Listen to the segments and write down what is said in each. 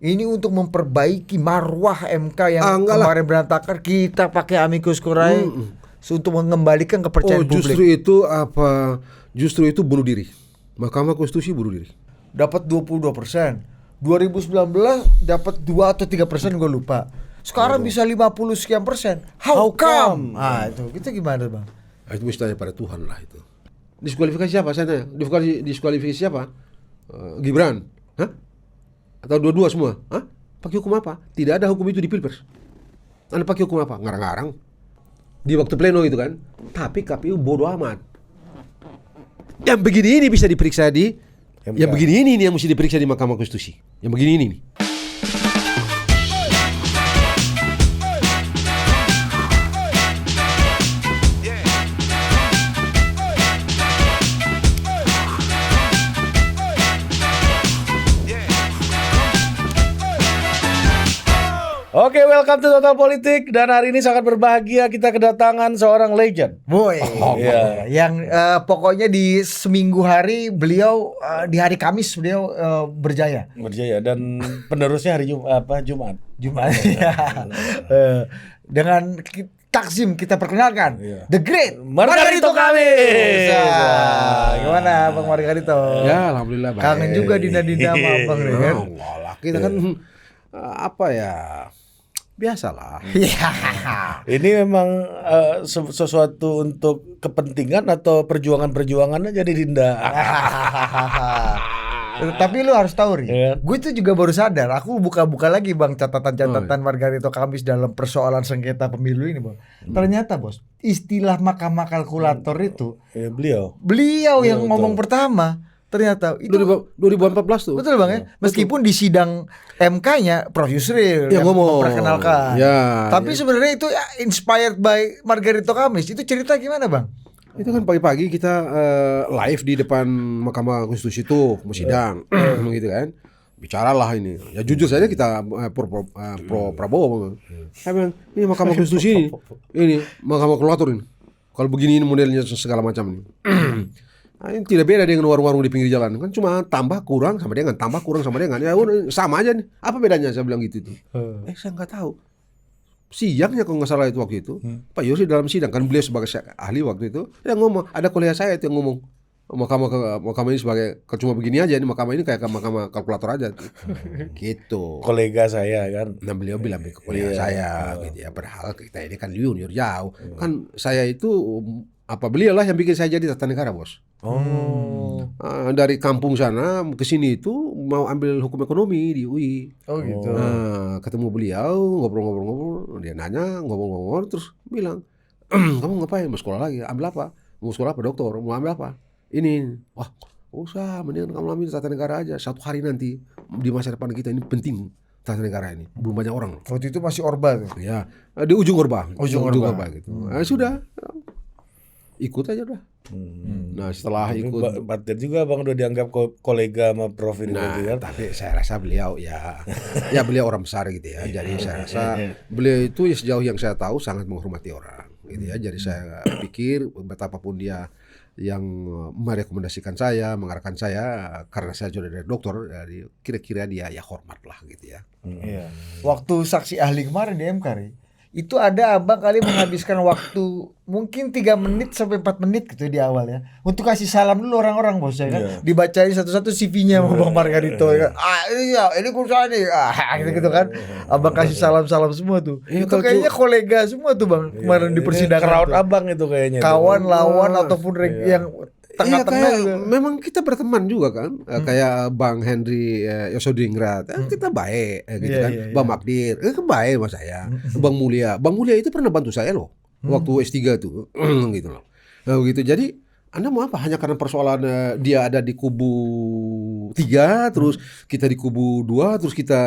Ini untuk memperbaiki marwah MK yang kemarin berantakan, kita pakai amicus curiae untuk mengembalikan kepercayaan publik. Justru itu bunuh diri. Mahkamah Konstitusi bunuh diri. Dapat 22%. 2019 dapat 2 atau 3%, gue lupa. Sekarang bisa 50 sekian persen. How come? Itu kita gimana, Bang? Itu mesti tanya pada Tuhan lah itu. Diskualifikasi siapa? Saya tanya. Diskualifikasi siapa? Gibran? Hah? Atau dua-dua semua? Hah? Pakai hukum apa? Tidak ada hukum itu di Pilpres. Anda pakai hukum apa? Ngarang-ngarang. Di waktu pleno itu kan. Tapi KPU bodoh amat. Yang begini ini bisa diperiksa di MK. Yang begini ini yang mesti diperiksa di Mahkamah Konstitusi. Yang begini ini nih. Oke, welcome to Total Politik. Dan hari ini sangat berbahagia kita kedatangan seorang legend. Boy, yang pokoknya di seminggu hari beliau di hari Kamis beliau berjaya. Dan penerusnya hari Jumat. Dengan takzim kita perkenalkan The Great Margarito Kamis. Gimana Bang Margarito? Ya, alhamdulillah baik. Kangen juga Dina-Dina sama Abang nih kan. Kita kan biasalah. Ini memang sesuatu untuk kepentingan atau perjuangan-perjuangan aja di Dinda. Tapi lu harus tahu Ri, gue itu juga baru sadar. Aku buka-buka lagi Bang catatan-catatan Margarito Kamis dalam persoalan sengketa pemilu ini Bang. Ternyata bos, istilah mahkamah kalkulator itu beliau yang ngomong pertama. Ternyata itu 2014 tuh. Betul Bang ya. Meskipun di sidang MK-nya Prof Yusril yang memperkenalkan. Tapi sebenarnya itu inspired by Margarito Kamis. Itu cerita gimana Bang? Itu kan pagi-pagi kita live di depan Mahkamah Konstitusi itu mau sidang, gitu kan. Bicaralah ini. Ya jujur saja kita pro Prabowo. Saya bilang, ini Mahkamah Konstitusi ini Mahkamah Kalkulator ini. Kalau begini ini modelnya segala macam ini. Ini tidak beda dengan warung-warung di pinggir jalan. Kan cuma tambah kurang sama dengan, tambah kurang sama dengan. Ya udah sama aja nih. Apa bedanya saya bilang gitu tuh. Saya nggak tahu. Siangnya kalau nggak salah itu waktu itu, Pak Yusril dalam sidang kan beliau sebagai ahli waktu itu, dia ngomong, ada kolega saya itu yang ngomong, mahkamah ini sebagai cuma begini aja, ini mahkamah ini kayak mahkamah kalkulator aja, gitu. Kolega saya kan. Nah beliau bilang ke kolega saya, gitu ya. Padahal kita ini kan junior jauh, kan saya itu beliau lah yang bikin saya jadi tata negara bos. Dari kampung sana ke sini itu mau ambil hukum ekonomi di UI. Oh gitu. Ketemu beliau, ngobrol-ngobrol, dia nanya, ngomong-ngomong, terus bilang, kamu ngapain? Mau sekolah lagi? Ambil apa? Mau sekolah apa? Doktor? Mau ambil apa? Ini. Wah, usah, mendingan kamu ambil tata negara aja. Satu hari nanti di masa depan kita ini penting tata negara ini. Belum banyak orang. Waktu itu masih Orba tuh. Ya, di ujung Orba. Ujung Orba gitu. Sudah. Ikut aja udah. Nah setelah ikut Batin juga Bang udah dianggap kolega sama Prof ini. Tapi saya rasa beliau ya beliau orang besar gitu ya. Jadi saya rasa beliau itu sejauh yang saya tahu sangat menghormati orang gitu ya. Jadi saya pikir betapapun dia yang merekomendasikan saya, mengarahkan saya karena saya sudah dari dokter, jadi kira-kira dia ya hormat lah gitu ya. Waktu saksi ahli kemarin di MK itu ada abang kali menghabiskan waktu mungkin 3 menit sampai 4 menit gitu di awal ya untuk kasih salam dulu orang-orang bos ya kan, dibacain satu-satu CV-nya sama Bang Margarito ya kan. Ini kursa nih gitu kan, abang kasih salam-salam semua tuh. Itu kayaknya kolega semua tuh Bang kemarin di persidangan. Crowd abang itu kayaknya. Kawan, lawan ataupun yang tengah-tengah juga. Memang kita berteman juga kan, kayak Bang Henry Yosodingrat, kita baik gitu kan. Bang Magdir, kan baik sama saya. Bang Mulia itu pernah bantu saya loh waktu S3 tuh, gitu loh. Nah, gitu. Jadi Anda mau apa? Hanya karena persoalan dia ada di kubu 3, terus kita di kubu 2, terus kita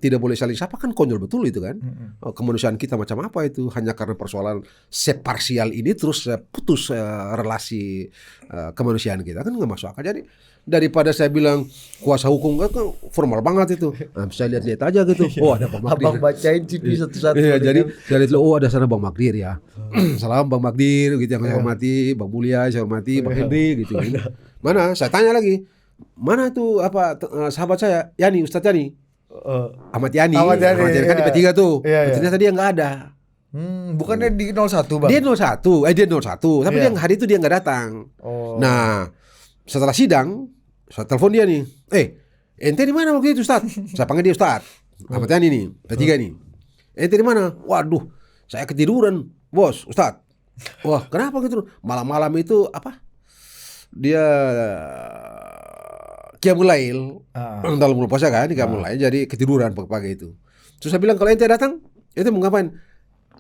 tidak boleh saling sapa, kan konyol betul itu kan. Kemanusiaan kita macam apa itu? Hanya karena persoalan separsial ini terus putus relasi kemanusiaan kita, kan nggak masuk akal. Jadi daripada saya bilang kuasa hukum kan formal banget itu, bisa lihat-lihat aja gitu. Oh ada Bang Magdir. Abang bacain CV satu-satu. Iya, jadi dari itu ada sana Bang Magdir ya. Salam Bang Magdir gitu yang saya hormati, Bang Mulia saya hormati, Bang Henry gitu. Mana? Saya tanya lagi. Mana tuh sahabat saya Yani, Ustadz Yani? Ahmad Yani. Ahmad Yani, Kan di iya. P3 tuh. Iya, iya. Ternyata dia nggak ada. Bukannya di 01 Bang? Dia 01, dia 01, tapi Iya. dia hari itu dia nggak datang. Oh. Nah, setelah sidang, saya telepon dia nih. Ente di mana waktu itu, Ustaz? Saya panggil dia Ustaz. Ahmad Yani nih, P3 nih. Ente di mana? Waduh, saya ketiduran, Bos, Ustaz. Wah, kenapa gitu? Malam-malam itu apa? Dia Qiyamul Lail. Dalam bulan puasa kan, Qiyamul Lail, jadi ketiduran pagi-pagi itu. Terus saya bilang, kalau ente datang, ente mau ngapain?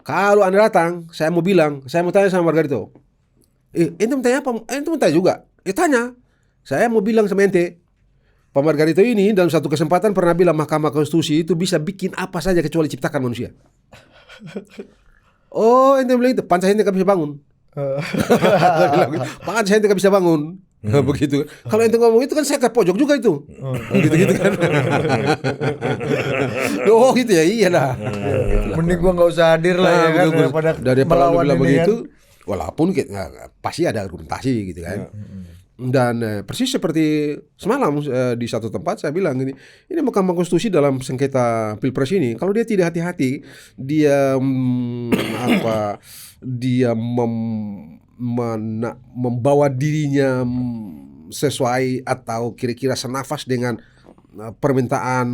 Kalau Anda datang, saya mau bilang, saya mau tanya sama Margarito. Ente mau tanya apa? Ente mau tanya juga. Tanya. Saya mau bilang sama ente, Pak Margarito ini dalam satu kesempatan pernah bilang Mahkamah Konstitusi itu bisa bikin apa saja kecuali ciptakan manusia. Oh, ente bilang itu, pantas ente gak bisa bangun. Pantas ente gak bisa bangun. Begitu. Kalau ente ngomong itu kan saya ke pojok juga itu. Gitu-gitu kan. Oh gitu ya, iyalah. Mending gua nggak usah hadir lah ya kan, daripada melawan bilang ini begitu. kan. Walaupun pasti ada argumentasi gitu kan. Dan persis seperti semalam di satu tempat saya bilang ini Mahkamah Konstitusi dalam sengketa Pilpres ini, kalau dia tidak hati-hati, dia membawa dirinya sesuai atau kira-kira senafas dengan permintaan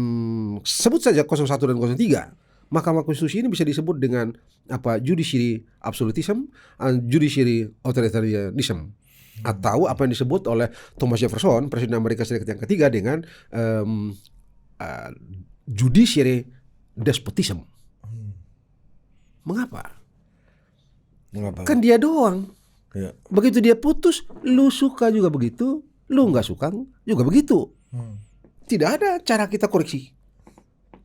sebut saja 01 dan 03. Mahkamah Konstitusi ini bisa disebut dengan judiciary absolutism, judiciary authoritarianism, atau apa yang disebut oleh Thomas Jefferson, Presiden Amerika Serikat yang ketiga, dengan judiciary despotism. Mengapa? Kan dia doang. Ya. Begitu dia putus, lu suka juga begitu, lu nggak suka juga begitu. Tidak ada cara kita koreksi.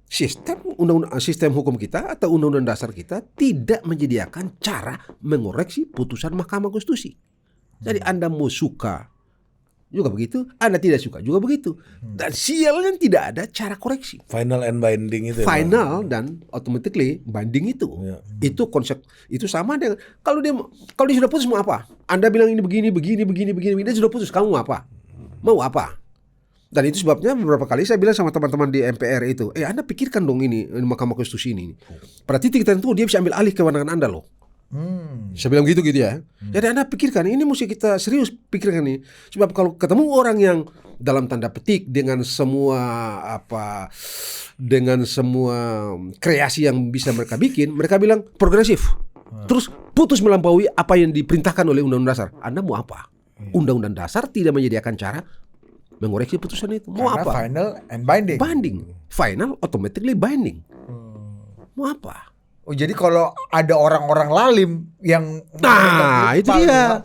Sistem hukum kita atau undang-undang dasar kita tidak menyediakan cara mengoreksi putusan Mahkamah Konstitusi. Jadi Anda mau suka juga begitu, Anda tidak suka juga begitu. Dan sialnya tidak ada cara koreksi. Final and binding itu. Final dan automatically binding itu. Ya. Itu konsep itu sama dengan kalau dia sudah putus mau apa? Anda bilang ini begini, dia sudah putus, kamu mau apa? Mau apa? Dan itu sebabnya beberapa kali saya bilang sama teman-teman di MPR itu, Anda pikirkan dong ini Mahkamah Konstitusi ini. Pada titik tertentu dia bisa ambil alih kewenangan Anda loh. Saya bilang gitu ya. Jadi Anda pikirkan, ini mesti kita serius pikirkan ini. Sebab kalau ketemu orang yang dalam tanda petik dengan semua kreasi yang bisa mereka bikin, mereka bilang progresif. Terus putus melampaui apa yang diperintahkan oleh Undang-Undang Dasar. Anda mau apa? Undang-Undang Dasar tidak menyediakan cara mengoreksi putusan itu. Mau Karena apa? final and binding. Final automatically binding. Mau apa? Oh, jadi kalau ada orang-orang lalim yang itu dia.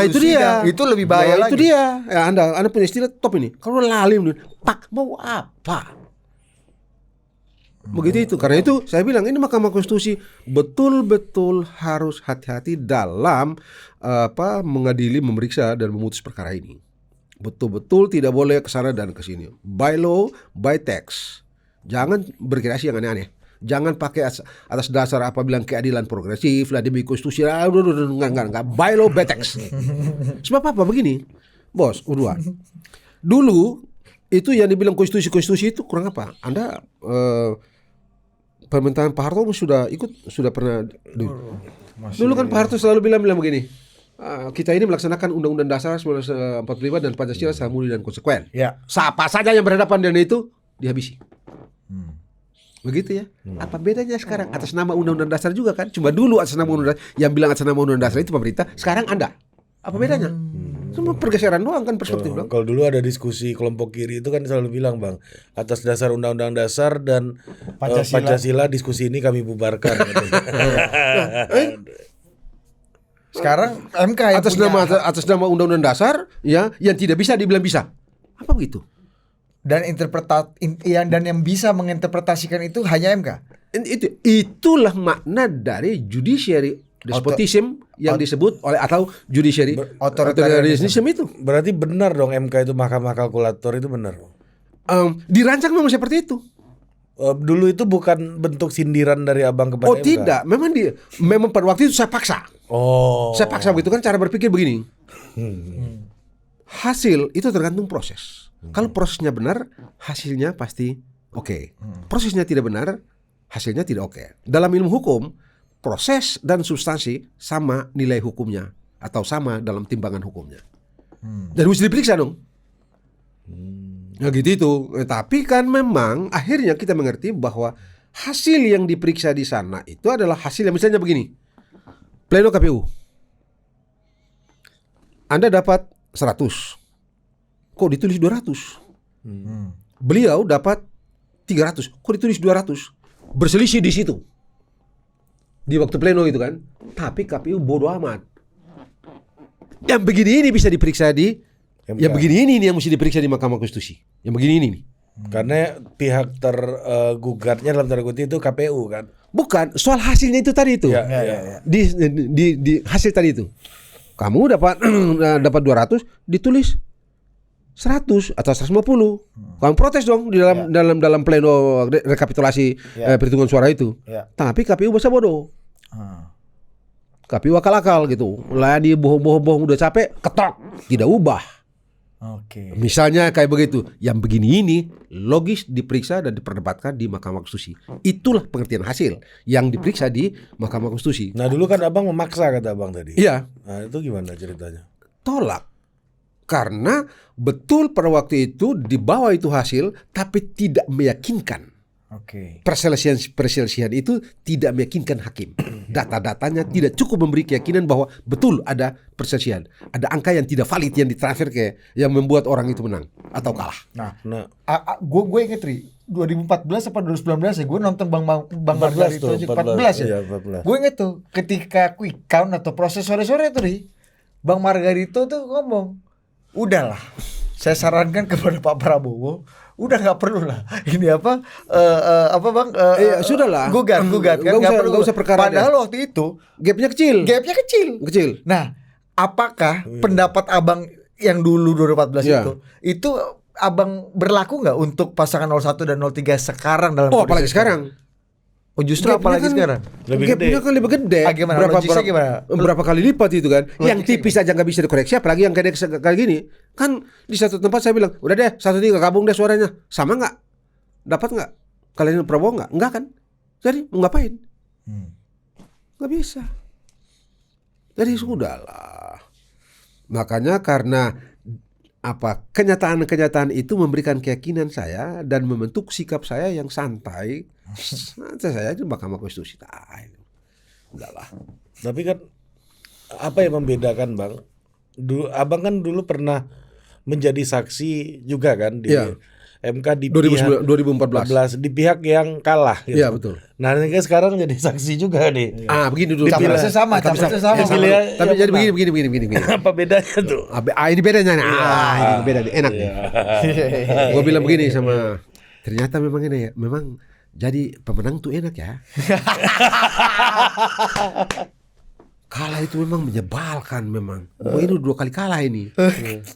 Itu dia. Itu lebih bahaya lagi. Itu dia. Ya, Anda punya istilah top ini. Kalau lalim, Pak mau apa? Begitu itu. Karena itu saya bilang ini Mahkamah Konstitusi betul-betul harus hati-hati dalam mengadili, memeriksa dan memutus perkara ini. Betul-betul tidak boleh ke sana dan ke sini. By law, by text. Jangan berkreasi yang aneh-aneh. Jangan pakai atas dasar bilang keadilan progresif lah demi konstitusi. Enggak. By law, by text. Sebab apa begini? Bos, Udua. Dulu itu yang dibilang konstitusi itu kurang apa? Anda pemerintahan Pak Harto sudah pernah dulu kan Pak Harto selalu bilang begini. Kita ini melaksanakan Undang-Undang Dasar 1945 dan Pancasila secara murni dan konsekuen. Ya. Siapa saja yang berhadapan dengan itu dihabisi. Begitu ya. Apa bedanya sekarang? Atas nama Undang-Undang Dasar juga kan? Cuma dulu atas nama Undang-Undang Dasar, yang bilang atas nama Undang-Undang Dasar itu pemerintah. Sekarang Anda. Apa bedanya? Cuma pergeseran doang kan perspektif doang. Kalau dulu ada diskusi kelompok kiri itu kan selalu bilang, Bang, atas dasar Undang-Undang Dasar dan Pancasila diskusi ini kami bubarkan. Sekarang MK yang atas nama Undang-Undang Dasar ya yang tidak bisa dibilang bisa. Apa begitu? Dan yang bisa menginterpretasikan itu hanya MK. Itulah makna dari judiciary despotism yang disebut oleh atau judiciary authoritarianism itu. Berarti benar dong MK itu mahkamah kalkulator itu benar. Dirancang memang seperti itu. Dulu itu bukan bentuk sindiran dari abang kepada MK. Oh tidak, memang pada waktu itu saya paksa. Saya paksa begitu kan cara berpikir begini. Hasil itu tergantung proses. Kalau prosesnya benar, hasilnya pasti oke. Prosesnya tidak benar, hasilnya tidak oke. Dalam ilmu hukum, proses dan substansi sama nilai hukumnya atau sama dalam timbangan hukumnya. Dan mesti diperiksa dong. Ya gitu itu. Tapi kan memang akhirnya kita mengerti bahwa hasil yang diperiksa di sana itu adalah hasil yang misalnya begini. Pleno KPU. Anda dapat 100. Kok ditulis 200? Beliau dapat 300. Kok ditulis 200? Berselisih di situ. Di waktu pleno itu kan. Tapi KPU bodoh amat. Yang begini ini bisa diperiksa di MK. Yang begini ini yang mesti diperiksa di Mahkamah Konstitusi. Yang begini ini nih. Karena pihak tergugatnya dalam tanda kutip itu KPU kan. Bukan, soal hasilnya itu tadi itu. Ya. Di hasil tadi itu. Kamu dapat dapat 200 ditulis 100 atau 150. Kamu protes dong di dalam pleno rekapitulasi perhitungan suara itu. Tapi KPU bahasa bodoh. KPU akal-akal gitu. Lah di bohong-bohong udah capek, ketok, tidak ubah. Oke. Misalnya kayak begitu, yang begini ini logis diperiksa dan diperdebatkan di Mahkamah Konstitusi. Itulah pengertian hasil yang diperiksa di Mahkamah Konstitusi. Nah dulu kan abang memaksa kata abang tadi. Iya. Nah itu gimana ceritanya? Tolak. Karena betul pada waktu itu di bawah itu hasil, tapi tidak meyakinkan. Oke. Perselisihan itu tidak meyakinkan hakim. Data-datanya tidak cukup memberi keyakinan bahwa betul ada perselisihan. Ada angka yang tidak valid yang ditransfer yang membuat orang itu menang atau kalah. Nah, Nah gue inget Ri, 2014 apa 2019 ya, gue nonton Bang 14 Margarito tuh, aja, 14 ya. Iya, 14. Gue inget tuh ketika quick count atau proses sore-sore tuh Ri, Bang Margarito tuh ngomong, udahlah, saya sarankan kepada Pak Prabowo, udah nggak perlu lah ini apa bang sudahlah, gugat kan nggak usah perkara. Padahal waktu itu gapnya kecil. Nah, apakah pendapat abang yang dulu 2014 itu abang berlaku nggak untuk pasangan 01 dan 03 sekarang dalam Oh, apalagi kondisi sekarang. Oh, justru apalagi sekarang Lebih gede. Gapnya kan lebih gede. Gimana? Logisnya gimana? Berapa kali lipat itu kan? Yang Logisnya tipis aja nggak bisa dikoreksi, apalagi yang kayak gini. Kan di satu tempat saya bilang, udah deh 1-3 gabung deh suaranya. Sama nggak? Dapat nggak? Kalian Prabowo nggak? Nggak kan? Jadi mau ngapain? Nggak bisa. Jadi sudahlah. Makanya karena kenyataan-kenyataan itu memberikan keyakinan saya dan membentuk sikap saya yang santai. Saya itu Mahkamah Konstitusi. Udahlah. Tapi kan apa yang membedakan bang? Abang kan dulu pernah menjadi saksi juga kan di MK di 2014 di pihak yang kalah. Gitu. Iya betul. Nah ini kan sekarang jadi saksi juga nih. Begini dulu. Capresnya sama. Tapi jadi begini. Apa bedanya tuh? Ini bedanya. Ini beda nih. Enak nih. Gue bilang begini sama, ternyata memang ini ya, memang jadi pemenang tuh enak ya. Kalah itu memang menyebalkan memang. Gue ini 2 kali kalah ini.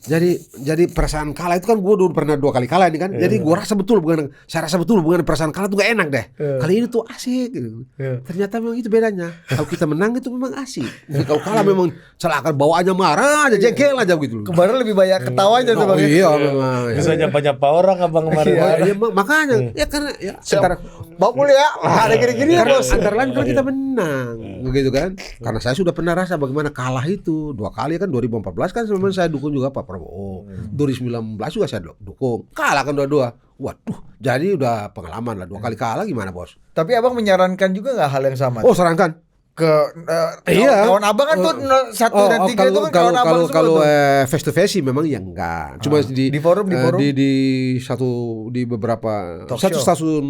Jadi perasaan kalah itu kan gue dulu pernah 2 kali kalah ini kan. Jadi saya rasa betul bukan perasaan kalah tuh gak enak deh. Kali ini tuh asik gitu. Ternyata memang itu bedanya. Kalau kita menang itu memang asik. Jadi kalau kalah memang celaka, bawaannya marah aja, jengkel aja gitu. Kemarin lebih banyak ketawanya tuh bang. Iya memang. Bisa nyapa orang abang kemarin. Ya, makanya ya karena antara Bawa mulia, ada gini-gini ya bos. antara lain kalau kita menang, begitu kan? Karena saya sudah pernah rasa bagaimana kalah itu 2 kali kan. 2014 kan sebenarnya saya dukung juga Pak Prabowo. 2019 juga saya dukung. Kalah kan 2-2. Waduh, jadi udah pengalaman lah 2 kali kalah gimana bos? Tapi abang menyarankan juga nggak hal yang sama? Oh sarankan. Kawan abang kan tuh 1 dan 3 itu kan kawan abang semua kalau tuh. face to face sih memang ya enggak. Cuma di forum di beberapa Talk satu show. stasiun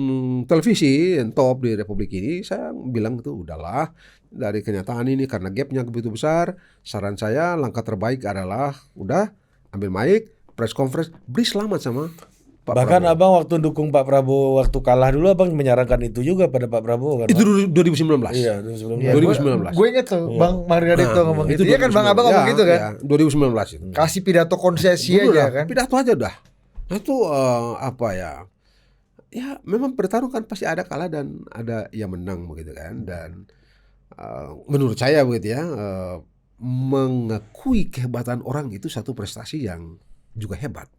televisi yang top di Republik ini saya bilang tuh udahlah, dari kenyataan ini karena gapnya begitu besar, saran saya langkah terbaik adalah udah ambil mic, press conference, beri selamat sama Pak Bahkan Prabowo. abang waktu dukung Pak Prabowo waktu kalah dulu abang menyarankan itu juga pada Pak Prabowo kan? Itu Bang? 2019. Iya, Ya, 2019. Gue inget tuh Bang Margarito ngomong gitu. Itu Iya kan Bang Abang ngomong gitu kan. 2019 itu. Kasih pidato konsesi aja kan. Pidato aja udah. Nah itu apa ya? Ya memang bertarung kan pasti ada kalah dan ada yang menang begitu kan. Dan menurut saya begitu ya, mengakui kehebatan orang itu satu prestasi yang juga hebat.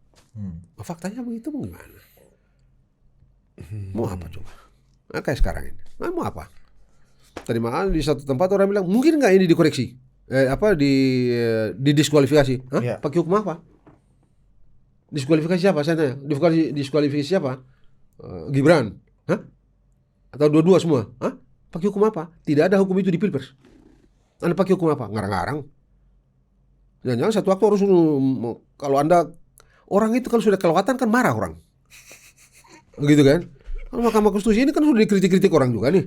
Faktanya begitu gimana? Mau apa coba? Nah, kayak sekarang ini. Nah, mau apa? Tadi malam di satu tempat orang bilang, mungkin nggak ini dikoreksi? Didiskualifikasi? Hah? Iya. Pakai hukum apa? Diskualifikasi siapa? Saya tanya. Diskualifikasi siapa? Gibran? Hah? Atau dua-dua semua? Hah? Pakai hukum apa? Tidak ada hukum itu di Pilpres. Anda pakai hukum apa? Ngarang-ngarang. Jangan-jangan satu waktu harus, kalau Anda, orang itu kalau sudah kelewatan kan marah orang. Begitu kan? Kalau Mahkamah Konstitusi ini kan sudah dikritik-kritik orang juga nih.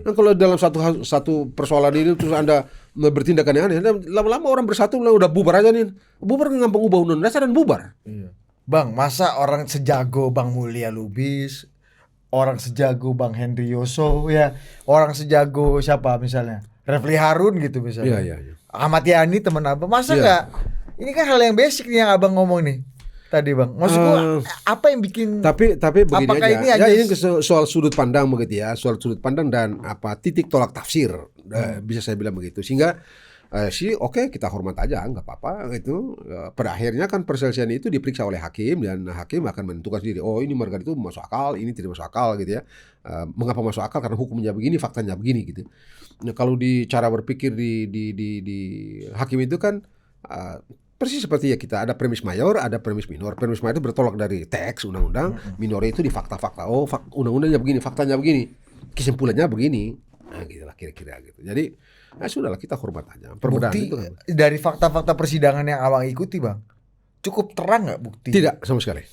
Dan kalau dalam satu persoalan ini terus Anda bertindak aneh-aneh, lama-lama orang bersatu udah bubar aja nih. Bubar ngampang ubah undang-undang dasar dan bubar. Iya. Bang, masa orang sejago Bang Mulia Lubis, orang sejago Bang Henry Yoso, ya, orang sejago siapa misalnya? Refli Harun gitu misalnya. Iya. Ahmad Yani teman Abang, masa Iya. nggak? Ini kan hal yang basic nih yang Abang ngomong nih tadi Bang. Maksud gua apa yang bikin Tapi begini apakah aja. ini hanya Ini soal sudut pandang begitu ya, soal sudut pandang dan titik tolak tafsir, bisa saya bilang begitu. Sehingga oke, kita hormat aja, nggak apa-apa gitu. Pada akhirnya kan perselisihan itu diperiksa oleh hakim dan hakim akan menentukan sendiri. Oh, ini marga itu masuk akal, ini tidak masuk akal gitu ya. Mengapa masuk akal? Karena hukumnya begini, faktanya begini gitu. Nah, kalau di cara berpikir di hakim itu kan persis seperti ya, kita ada premis mayor, ada premis minor. Premis mayor itu bertolak dari teks undang-undang, minor itu di fakta-fakta. Oh, undang-undangnya begini, faktanya begini, kesimpulannya begini. Nah, gitulah kira-kira gitu. Jadi, sudahlah, kita hormat aja. Perbedaan bukti itu kan. dari fakta-fakta persidangan yang Abang ikuti Bang? Cukup terang nggak bukti? Tidak sama sekali.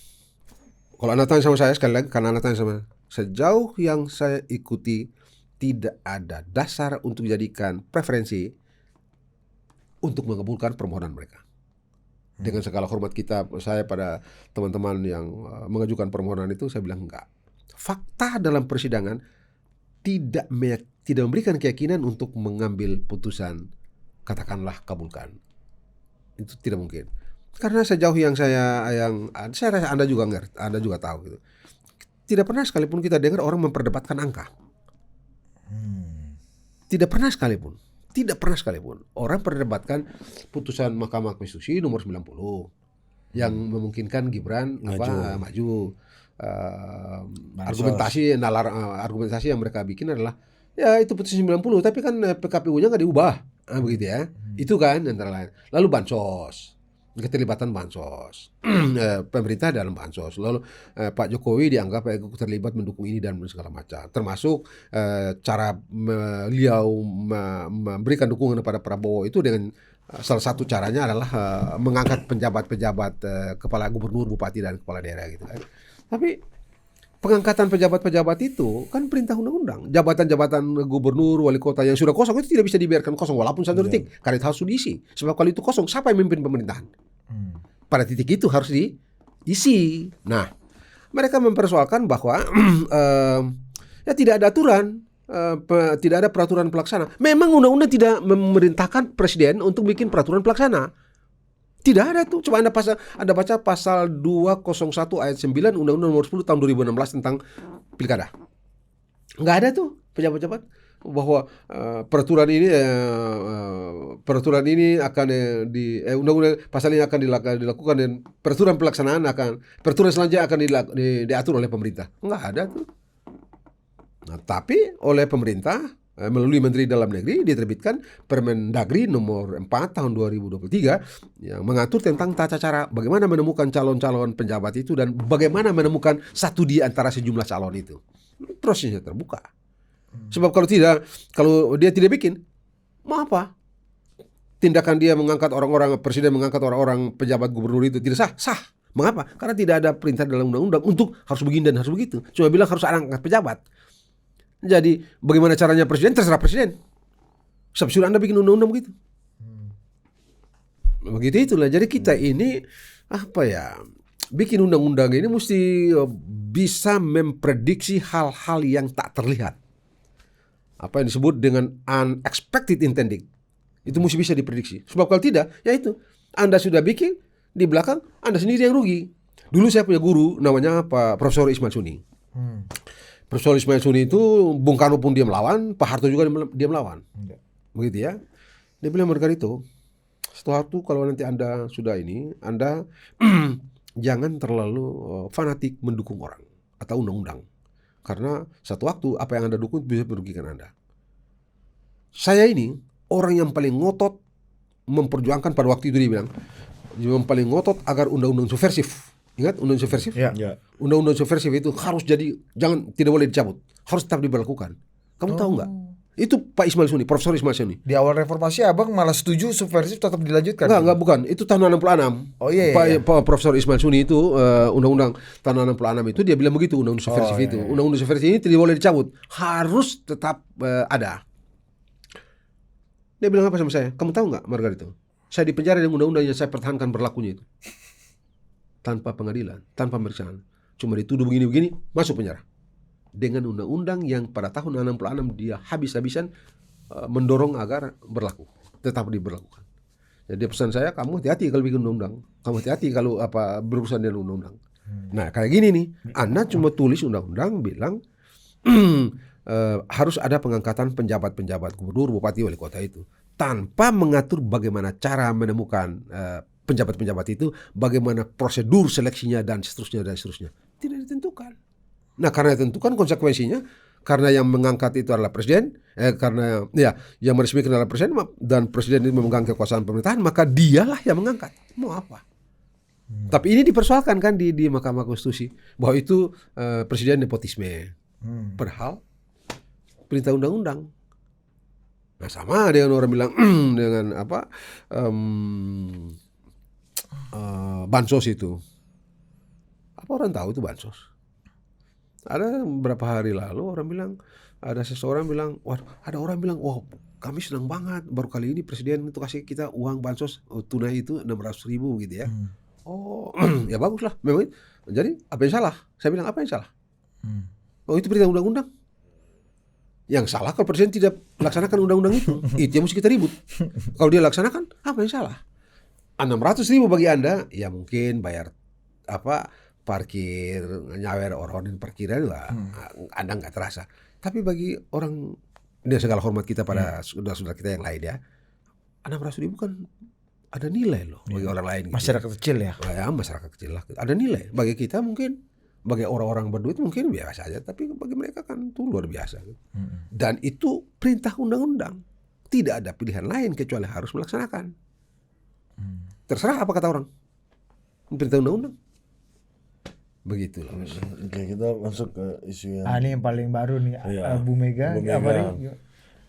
Kalau Anda tanya sama saya sekali lagi, karena Anda tanya sama, sejauh yang saya ikuti tidak ada dasar untuk dijadikan preferensi untuk mengabulkan permohonan mereka. Dengan segala hormat saya pada teman-teman yang mengajukan permohonan itu, saya bilang enggak. Fakta dalam persidangan tidak memberikan keyakinan untuk mengambil putusan katakanlah kabulkan. Itu tidak mungkin. Karena sejauh yang saya rasa Anda juga ngerti, Anda juga tahu gitu. Tidak pernah sekalipun kita dengar orang memperdebatkan angka. Tidak pernah sekalipun. Tidak pernah sekalipun orang perdebatkan putusan Mahkamah Konstitusi nomor 90 yang memungkinkan Gibran maju. Argumentasi yang mereka bikin adalah ya itu putusan 90 tapi kan PKPU-nya nggak diubah, begitu ya. Itu kan antara lain. Lalu bansos. Keterlibatan bansos, pemerintah dalam bansos, lalu Pak Jokowi dianggap terlibat mendukung ini dan segala macam, termasuk cara beliau memberikan dukungan kepada Prabowo itu dengan salah satu caranya adalah mengangkat pejabat-pejabat kepala gubernur, bupati dan kepala daerah gitu kan. Tapi pengangkatan pejabat-pejabat itu kan perintah undang-undang. Jabatan-jabatan gubernur, wali kota yang sudah kosong itu tidak bisa dibiarkan kosong walaupun satu detik, karena itu harus diisi. Sebab kalau itu kosong, siapa yang memimpin pemerintahan? Pada titik itu harus diisi. Nah, mereka mempersoalkan bahwa ya tidak ada aturan, tidak ada peraturan pelaksana. Memang undang-undang tidak memerintahkan presiden untuk bikin peraturan pelaksana. Tidak ada tuh. Coba Anda baca pasal 201 ayat 9 Undang-Undang Nomor 10 tahun 2016 tentang pilkada. Nggak ada tuh pejabat-pejabat bahwa peraturan ini akan undang-undang pasal ini akan dilakukan dan peraturan selanjutnya akan diatur oleh pemerintah. Nggak ada tuh. Nah, tapi oleh pemerintah melalui Menteri Dalam Negeri diterbitkan Permendagri nomor 4 tahun 2023 yang mengatur tentang tata cara bagaimana menemukan calon-calon penjabat itu dan bagaimana menemukan satu di antara sejumlah calon itu. Prosesnya terbuka. Sebab kalau dia tidak bikin, mau apa? Tindakan dia presiden mengangkat orang-orang pejabat gubernur itu tidak sah. Mengapa? Karena tidak ada perintah dalam undang-undang untuk harus begini dan harus begitu. Cuma bilang harus angkat pejabat. Jadi bagaimana caranya presiden terserah presiden. Sebab sudah Anda bikin undang-undang begitu. Begitu itulah. Jadi kita ini bikin undang-undang ini mesti bisa memprediksi hal-hal yang tak terlihat. Apa yang disebut dengan unexpected intending. Itu mesti bisa diprediksi. Sebab kalau tidak, ya itu. Anda sudah bikin, di belakang Anda sendiri yang rugi. Dulu saya punya guru namanya Profesor Ismail Suni. Profesor Ismail Suni itu Bung Karno pun dia melawan, Pak Harto juga dia melawan. Begitu ya. Dia bilang mereka itu, sesuatu kalau nanti Anda sudah Anda jangan terlalu fanatik mendukung orang atau undang-undang. Karena satu waktu apa yang Anda dukung bisa merugikan Anda. Saya ini orang yang paling ngotot memperjuangkan pada waktu itu, dia bilang, yang paling ngotot agar undang-undang subversif. Ingat undang-undang subversif? Ya. Ya. Undang-undang subversif itu harus jadi, tidak boleh dicabut, harus tetap diberlakukan. Kamu tahu nggak? Itu Pak Ismail Suni, Profesor Ismail Suni. Di awal reformasi abang malah setuju subversif tetap dilanjutkan. Enggak, bukan. Itu tahun 66. Oh iya, iya. Pak Profesor Ismail Suni itu undang-undang tahun 66 itu dia bilang begitu, undang-undang subversif itu. Undang-undang subversif ini tidak boleh dicabut, harus tetap ada. Dia bilang apa sama saya? Kamu tahu nggak, Margarito? Saya dipenjara dengan undang-undang yang saya pertahankan berlakunya itu. Tanpa pengadilan, tanpa pemeriksaan. Cuma dituduh begini-begini, masuk penjara. Dengan undang-undang yang pada tahun 66 dia habis-habisan mendorong agar berlaku, tetap diberlakukan. Jadi pesan saya, kamu hati-hati kalau bikin undang-undang, kamu hati-hati kalau berurusan dengan undang-undang. Nah kayak gini nih, Anda cuma tulis undang-undang bilang harus ada pengangkatan penjabat-penjabat gubernur, bupati, wali kota itu, tanpa mengatur bagaimana cara menemukan penjabat-penjabat itu, bagaimana prosedur seleksinya dan seterusnya dan seterusnya, tidak ditentukan. Nah karena ditentukan konsekuensinya, karena yang mengangkat itu adalah presiden, karena ya yang meresmikan adalah presiden dan presiden itu memegang kekuasaan pemerintahan, maka dialah yang mengangkat. Mau apa? Tapi ini dipersoalkan kan di Mahkamah Konstitusi bahwa itu presiden nepotisme. Padahal perintah undang-undang. Nah sama dengan orang bilang dengan apa bansos itu. Apa orang tahu itu bansos? Ada beberapa hari lalu orang bilang, ada seseorang bilang, wah ada orang bilang, wah kami senang banget baru kali ini presiden itu kasih kita uang bansos tunai itu 600.000 gitu ya. Oh ya bagus lah memang. Jadi apa yang salah? Saya bilang apa yang salah? Oh itu perintah undang-undang. Yang salah kalau presiden tidak melaksanakan undang-undang itu yang mesti kita ribut. Kalau dia laksanakan, apa yang salah? 600.000 bagi Anda, ya mungkin bayar parkir, nyawer orang parkiran lah, Anda nggak terasa. Tapi bagi orang, dengan segala hormat kita pada saudara-saudara kita yang lain ya, 600.000 kan ada nilai loh bagi orang lain. Gitu. Masyarakat kecil ya? Ya masyarakat kecil lah. Ada nilai. Bagi kita mungkin, bagi orang-orang berduit mungkin biasa saja, tapi bagi mereka kan itu luar biasa. Dan itu perintah undang-undang. Tidak ada pilihan lain kecuali harus melaksanakan. Terserah apa kata orang. Perintah undang-undang. Begitulah. Oke, kita masuk ke isu yang Ini yang paling baru nih, Iya. Bu Mega. Bu Mega. Apa nih?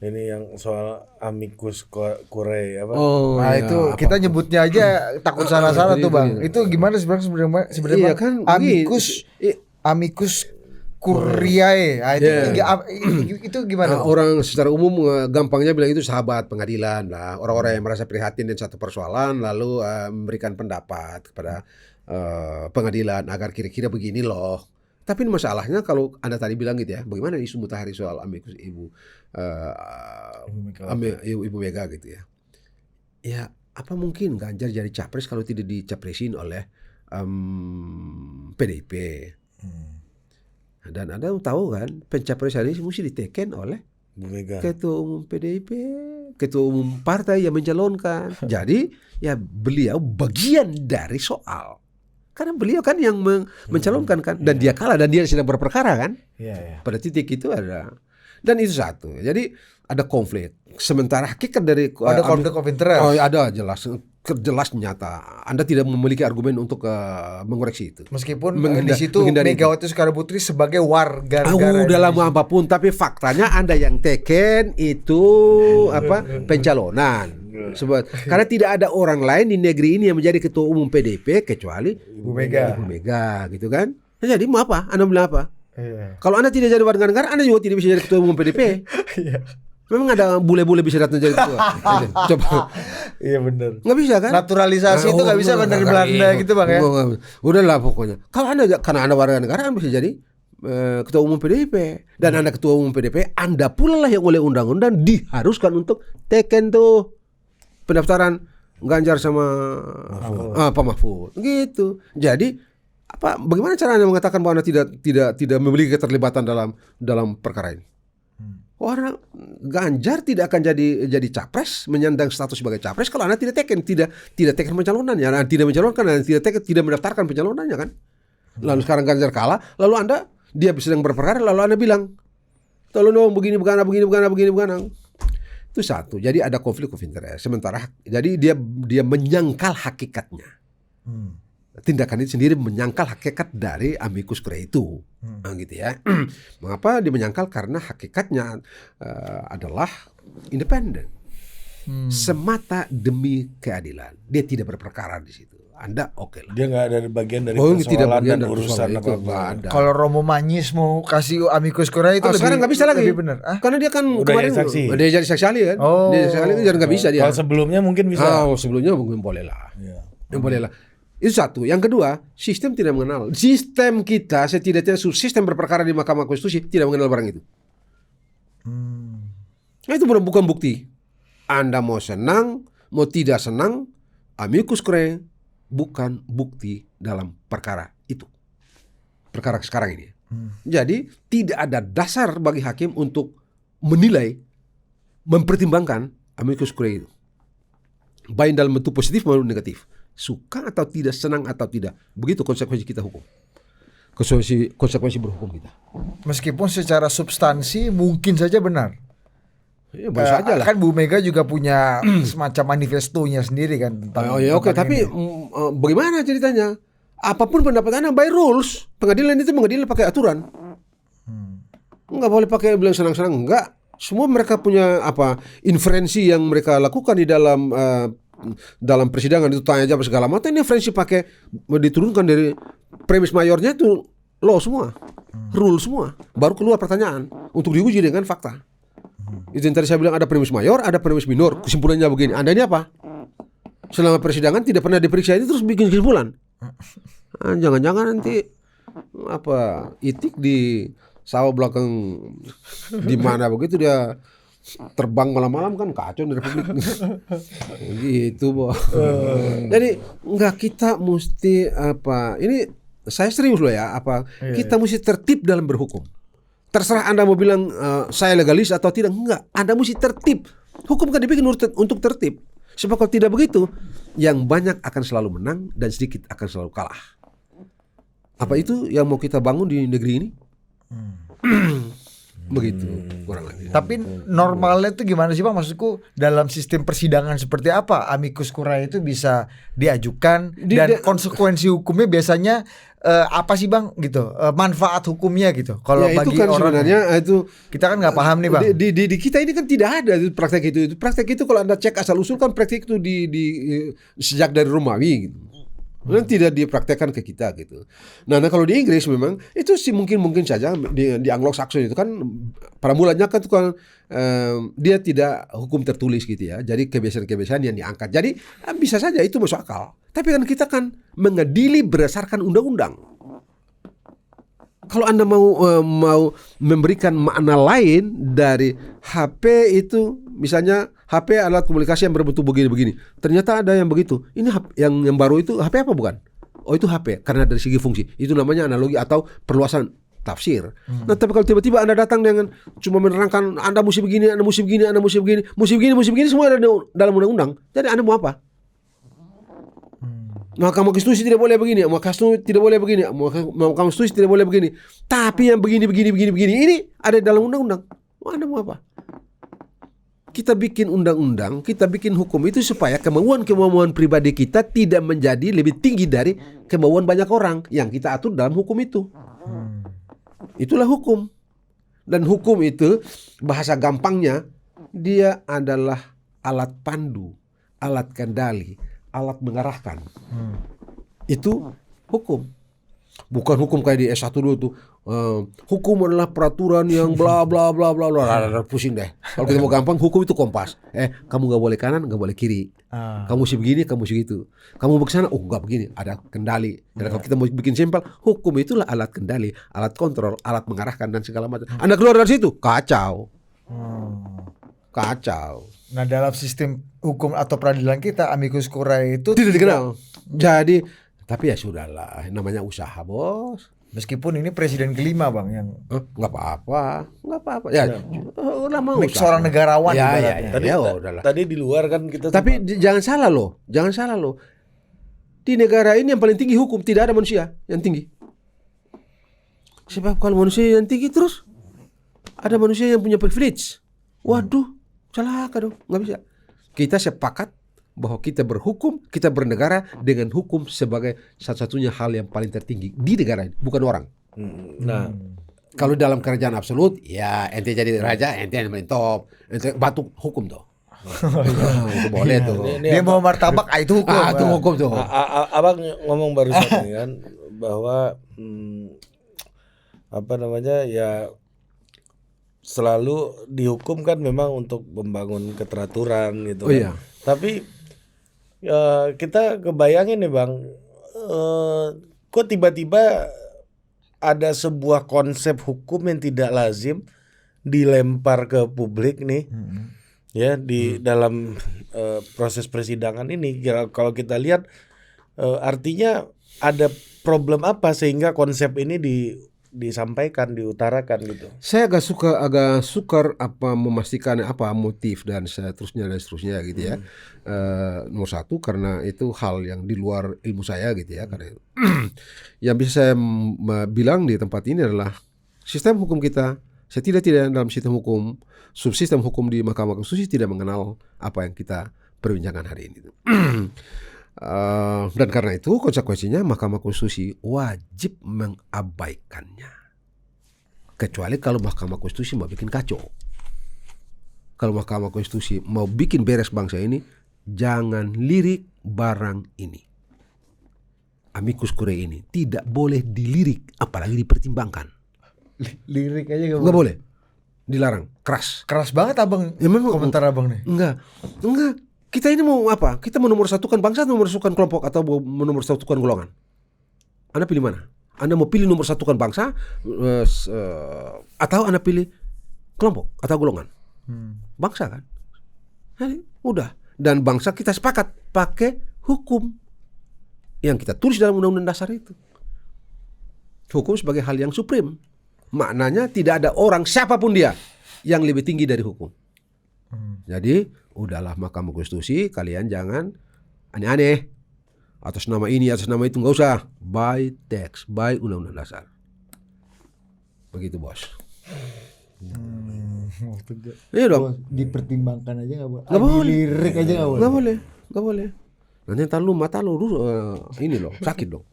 ini yang soal amicus curiae apa? Oh, Nah ya, itu apa? kita nyebutnya aja takut salah-salah tuh Bang. Itu gimana sebenarnya Iya, Bang? kan, Amicus curiae. Nah, itu gimana? Orang secara umum gampangnya bilang itu sahabat pengadilan lah. Orang-orang yang merasa prihatin dengan satu persoalan lalu memberikan pendapat kepada pengadilan agar kira-kira begini loh. Tapi masalahnya kalau Anda tadi bilang gitu ya, bagaimana isu mutakhir soal amicus Ibu Mega gitu ya. Ya, apa mungkin Ganjar jadi capres kalau tidak dicapresin oleh PDIP? Dan Anda tahu kan, pencapresan ini mesti diteken oleh Bu Mega. Ketua Umum PDIP, Ketua Umum partai yang mencalonkan. Jadi ya beliau bagian dari soal. Karena beliau kan yang mencalonkan kan, dan dia kalah dan dia sedang berperkara kan. Iya. Pada titik itu ada, dan itu satu. Jadi ada konflik. Sementara hakikat dari Ada konflik of interest. Oh ada jelas nyata. Anda tidak memiliki argumen untuk mengoreksi itu. Meskipun di situ menghindari Megawati Soekarno Putri sebagai warga negara dalam Indonesia. apapun, tapi faktanya Anda yang teken itu pencalonan. Sebab karena tidak ada orang lain di negeri ini yang menjadi ketua umum PDIP kecuali Bu Mega. Ibu Mega gitu kan. Nah, jadi mau apa? Anda bilang apa? Iya. Kalau Anda tidak jadi warga negara, Anda juga tidak bisa jadi ketua umum PDIP. Iya. Memang ada bule-bule bisa datang jadi ketua. Coba. Iya benar. Nggak bisa kan? Naturalisasi itu nggak bisa dari Belanda gitu Bang ya. Udahlah pokoknya. Kalau karena Anda warga negara, Anda bisa jadi ketua umum PDIP. Dan Anda ketua umum PDIP, Anda pula lah yang oleh undang-undang diharuskan untuk teken tuh pendaftaran Ganjar sama Pak Mahfud. Gitu. Jadi bagaimana cara Anda mengatakan bahwa Anda tidak memiliki keterlibatan dalam perkara ini? Orang Ganjar tidak akan jadi capres, menyandang status sebagai capres kalau Anda tidak teken pencalonannya, Anda tidak mencalonkan, Anda tidak mendaftarkan pencalonannya kan. Lalu sekarang Ganjar kalah, lalu Anda dia sedang berperkara lalu Anda bilang, tolong dong begini. Itu satu. Jadi ada konflik of interest. Sementara jadi dia menyangkal hakikatnya. Tindakan itu sendiri menyangkal hakikat dari amicus curiae itu. Gitu ya. Mengapa dia menyangkal? Karena hakikatnya adalah independen. Semata demi keadilan. Dia tidak berperkara di situ. Anda oke lah. Dia nggak ada bagian dari tidak persoalan bagian dan dari urusan persoalan itu, apa-apa. nggak ada. Kalau Romo Magnis mau kasih amicus curiae itu sekarang nggak bisa lagi. lebih benar. Karena dia kan Udah kemarin jadi saksi. dia jadi saksi ahli kan. Dia jadi saksi ahli itu jadi nggak bisa dia. Kalau sebelumnya mungkin bisa. Sebelumnya mungkin boleh lah. Iya. Boleh lah. Itu satu. Yang kedua, sistem tidak mengenal. Sistem kita setidaknya sistem berperkara di Mahkamah Konstitusi tidak mengenal barang itu. Nah, itu bukan bukti. Anda mau senang, mau tidak senang, amicus curiae bukan bukti dalam perkara itu. Perkara sekarang ini. Jadi tidak ada dasar bagi hakim untuk menilai, mempertimbangkan amicus curiae itu. Baik dalam bentuk positif maupun negatif. Suka atau tidak, senang atau tidak. Begitu konsekuensi kita hukum. Konsekuensi berhukum kita. Meskipun secara substansi mungkin saja benar. Ya, boleh saja lah. Kan Bu Mega juga punya semacam manifestonya sendiri kan tentang. Oke, tapi bagaimana ceritanya? Apapun pendapat Anda by rules. Pengadilan itu pakai aturan. Enggak boleh pakai bilang senang-senang, enggak. Semua mereka punya inferensi yang mereka lakukan di dalam persidangan itu tanya jawab segala macam. Ini inferensi pakai diturunkan dari premis mayornya itu law semua, rule semua. Baru keluar pertanyaan untuk diuji dengan fakta. Itu yang tadi saya bilang ada premis mayor, ada premis minor. Kesimpulannya begini. Anda ini apa? Selama persidangan tidak pernah diperiksa ini terus bikin kesimpulan. Jangan-jangan nanti itik di sawah belakang di mana begitu dia terbang malam-malam kan kacau di Republik. Gitu, Bo. Jadi enggak, kita mesti ini saya serius loh ya, kita mesti tertib dalam berhukum. Terserah Anda mau bilang saya legalis atau tidak, enggak. Anda mesti tertib. Hukum kan dibikin untuk tertib. Sebab kalau tidak begitu, yang banyak akan selalu menang dan sedikit akan selalu kalah. Apa itu yang mau kita bangun di negeri ini? Begitu kurang lebih. Tapi normalnya itu gimana sih Bang? Maksudku dalam sistem persidangan seperti apa amicus curiae itu bisa diajukan dan konsekuensi hukumnya biasanya apa sih Bang gitu? Manfaat hukumnya gitu. Kalau ya, bagi itu kan orang sebenarnya itu kita kan nggak paham nih Bang. Di kita ini kan tidak ada praktek itu. Praktek itu kalau Anda cek asal usul kan praktek itu sejak dari Romawi gitu. Dan tidak dipraktekkan ke kita gitu. Nah kalau di Inggris memang itu sih mungkin saja di Anglo-Saxon itu kan pada mulanya kan itu kan dia tidak hukum tertulis gitu ya. Jadi kebiasaan-kebiasaan yang diangkat. Jadi bisa saja itu masuk akal. Tapi kan kita kan mengadili berdasarkan undang-undang. Kalau Anda mau memberikan makna lain dari HP itu, misalnya HP alat komunikasi yang berbentuk begini-begini. Ternyata ada yang begitu. Ini yang baru itu HP apa bukan? Oh itu HP karena dari segi fungsi. Itu namanya analogi atau perluasan tafsir. Nah tapi kalau tiba-tiba Anda datang dengan cuma menerangkan Anda mesti begini, Anda mesti begini, Anda mesti begini, mesti begini semua ada dalam undang-undang. Jadi Anda mau apa? Mahkamah Konstitusi tidak boleh begini, Mahkamah Konstitusi tidak boleh begini, Mahkamah Konstitusi tidak boleh begini. Tapi yang begini ini ada dalam undang-undang. Anda mau apa? Kita bikin undang-undang, kita bikin hukum itu supaya kemauan pribadi kita tidak menjadi lebih tinggi dari kemauan banyak orang yang kita atur dalam hukum itu. Itulah hukum. Dan hukum itu bahasa gampangnya dia adalah alat pandu, alat kendali, alat mengarahkan. Itu hukum. Bukan hukum kayak di S1 dulu tuh. Hukum adalah peraturan yang bla bla bla bla bla. Pusing deh. Kalau kita mau gampang, hukum itu kompas. Kamu gak boleh kanan, gak boleh kiri. Kamu mesti begini, kamu mesti gitu. Kamu mau ke sana, gak begini. Ada kendali. Dan kalau kita mau bikin simpel, hukum itulah alat kendali, alat kontrol, alat mengarahkan dan segala macam. Anda keluar dari situ, kacau. Kacau. Nah dalam sistem hukum atau peradilan kita amicus curiae itu tidak dikenal. Jadi tapi ya sudahlah, namanya usaha bos. Meskipun ini presiden kelima Bang yang nggak apa-apa. Ya, udah mau seorang negarawan. Ya, tadi di luar kan kita. Tapi jangan salah loh. Di negara ini yang paling tinggi hukum, tidak ada manusia yang tinggi. Sebab kalau manusia yang tinggi terus ada manusia yang punya privilege. Waduh, celaka dong, nggak bisa. Kita sepakat bahwa kita berhukum, kita bernegara dengan hukum sebagai satu-satunya hal yang paling tertinggi di negara ini, bukan orang. Nah, Kalau dalam kerajaan absolut, ya ente jadi raja, ente yang paling top, ente batu hukum tuh. Itu boleh tuh. Dia mau martabak, itu hukum. Itu hukum tuh. Abang ngomong barusan nih kan bahwa apa namanya ya selalu dihukum kan memang untuk membangun keteraturan gitu Oh kan. iya. Tapi kita kebayangin nih Bang, kok tiba-tiba ada sebuah konsep hukum yang tidak lazim dilempar ke publik nih, ya di dalam proses persidangan ini. Kalau kita lihat artinya ada problem apa sehingga konsep ini disampaikan, diutarakan gitu. Saya agak sukar apa memastikan apa motif dan seterusnya gitu ya. Nomor satu karena itu hal yang di luar ilmu saya gitu ya. Karena yang bisa saya bilang di tempat ini adalah sistem hukum kita setidak-tidaknya dalam sistem hukum, subsistem hukum di Mahkamah Konstitusi tidak mengenal apa yang kita perbincangkan hari ini. Dan karena itu konsekuensinya Mahkamah Konstitusi wajib mengabaikannya. Kecuali kalau Mahkamah Konstitusi mau bikin kacau. Kalau Mahkamah Konstitusi mau bikin beres bangsa ini, jangan lirik barang ini. Amicus curiae ini tidak boleh dilirik, apalagi dipertimbangkan. Lirik aja Nggak boleh. Dilarang, keras. Keras banget abang. Ya, memang, komentar abang nih. Enggak. Kita ini mau apa? Kita menomorsatukan bangsa atau menomorsatukan kelompok atau menomorsatukan golongan? Anda pilih mana? Anda mau pilih nomor satukan bangsa atau Anda pilih kelompok atau golongan? Bangsa kan? Jadi, udah. Dan bangsa kita sepakat pakai hukum yang kita tulis dalam Undang-Undang Dasar itu. Hukum sebagai hal yang supreme. Maknanya tidak ada orang siapapun dia yang lebih tinggi dari hukum. Jadi udahlah Mahkamah Konstitusi, kalian jangan aneh-aneh. Atas nama ini, atas nama itu nggak usah. By text, by Undang-Undang Dasar. Begitu bos. Iya dong. Dipertimbangkan aja nggak boleh. Nggak boleh. Lirik aja nggak boleh. Nggak boleh. Nanti ntar lu mata lu ini loh sakit dong.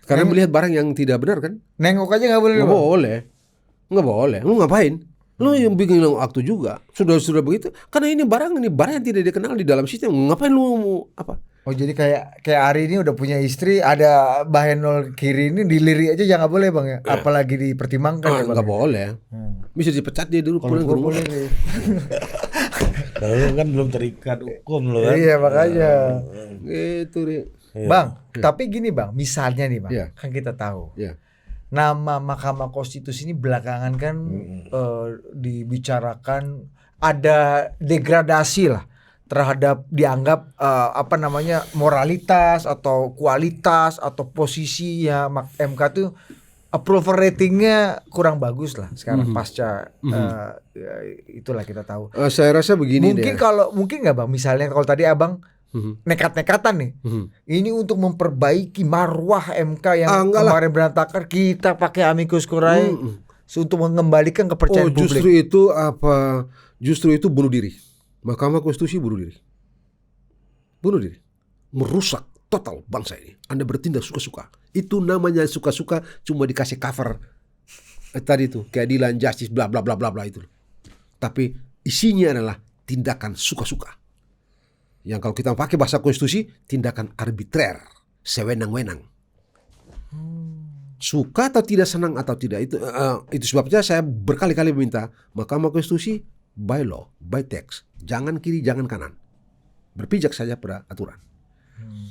Karena melihat barang yang tidak benar kan. Nengok aja nggak boleh. Nggak boleh. Lu ngapain? Lu yang bikin aktu juga. Sudah begitu. Karena ini barang yang tidak dikenal di dalam sistem. Ngapain lu apa? Oh jadi kayak hari ini udah punya istri, ada bahenol kiri ini dilirik aja jangan boleh bang ya, apalagi dipertimbangkan ya bang. Nggak boleh. Bisa dipecat dia dulu pulang ke rumah. Boleh nih. Kalau lu kan belum terikat hukum lo kan. Iya makanya. Gitu deh. Bang, tapi gini bang, misalnya nih bang, Iya. kan kita tahu. Ya. Nama Mahkamah Konstitusi ini belakangan kan dibicarakan ada degradasi lah terhadap dianggap moralitas atau kualitas atau posisinya MK tuh approval ratingnya kurang bagus lah sekarang pasca itulah kita tahu. Saya rasa begini Mungkin deh. mungkin nggak bang, misalnya kalau tadi abang nekat-nekatan nih, ini untuk memperbaiki marwah MK yang kemarin berantakan, kita pakai amicus curiae untuk mengembalikan kepercayaan publik. Justru itu bunuh diri. Mahkamah Konstitusi bunuh diri, merusak total bangsa ini. Anda bertindak suka-suka. Itu namanya suka-suka, cuma dikasih cover tadi itu keadilan, justice, bla bla bla bla bla itu. Tapi isinya adalah tindakan suka-suka. Yang kalau kita pakai bahasa konstitusi, tindakan arbitrer, sewenang-wenang. Suka atau tidak, senang atau tidak, itu sebabnya saya berkali-kali meminta Mahkamah Konstitusi by law, by text, jangan kiri, jangan kanan, berpijak saja pada aturan,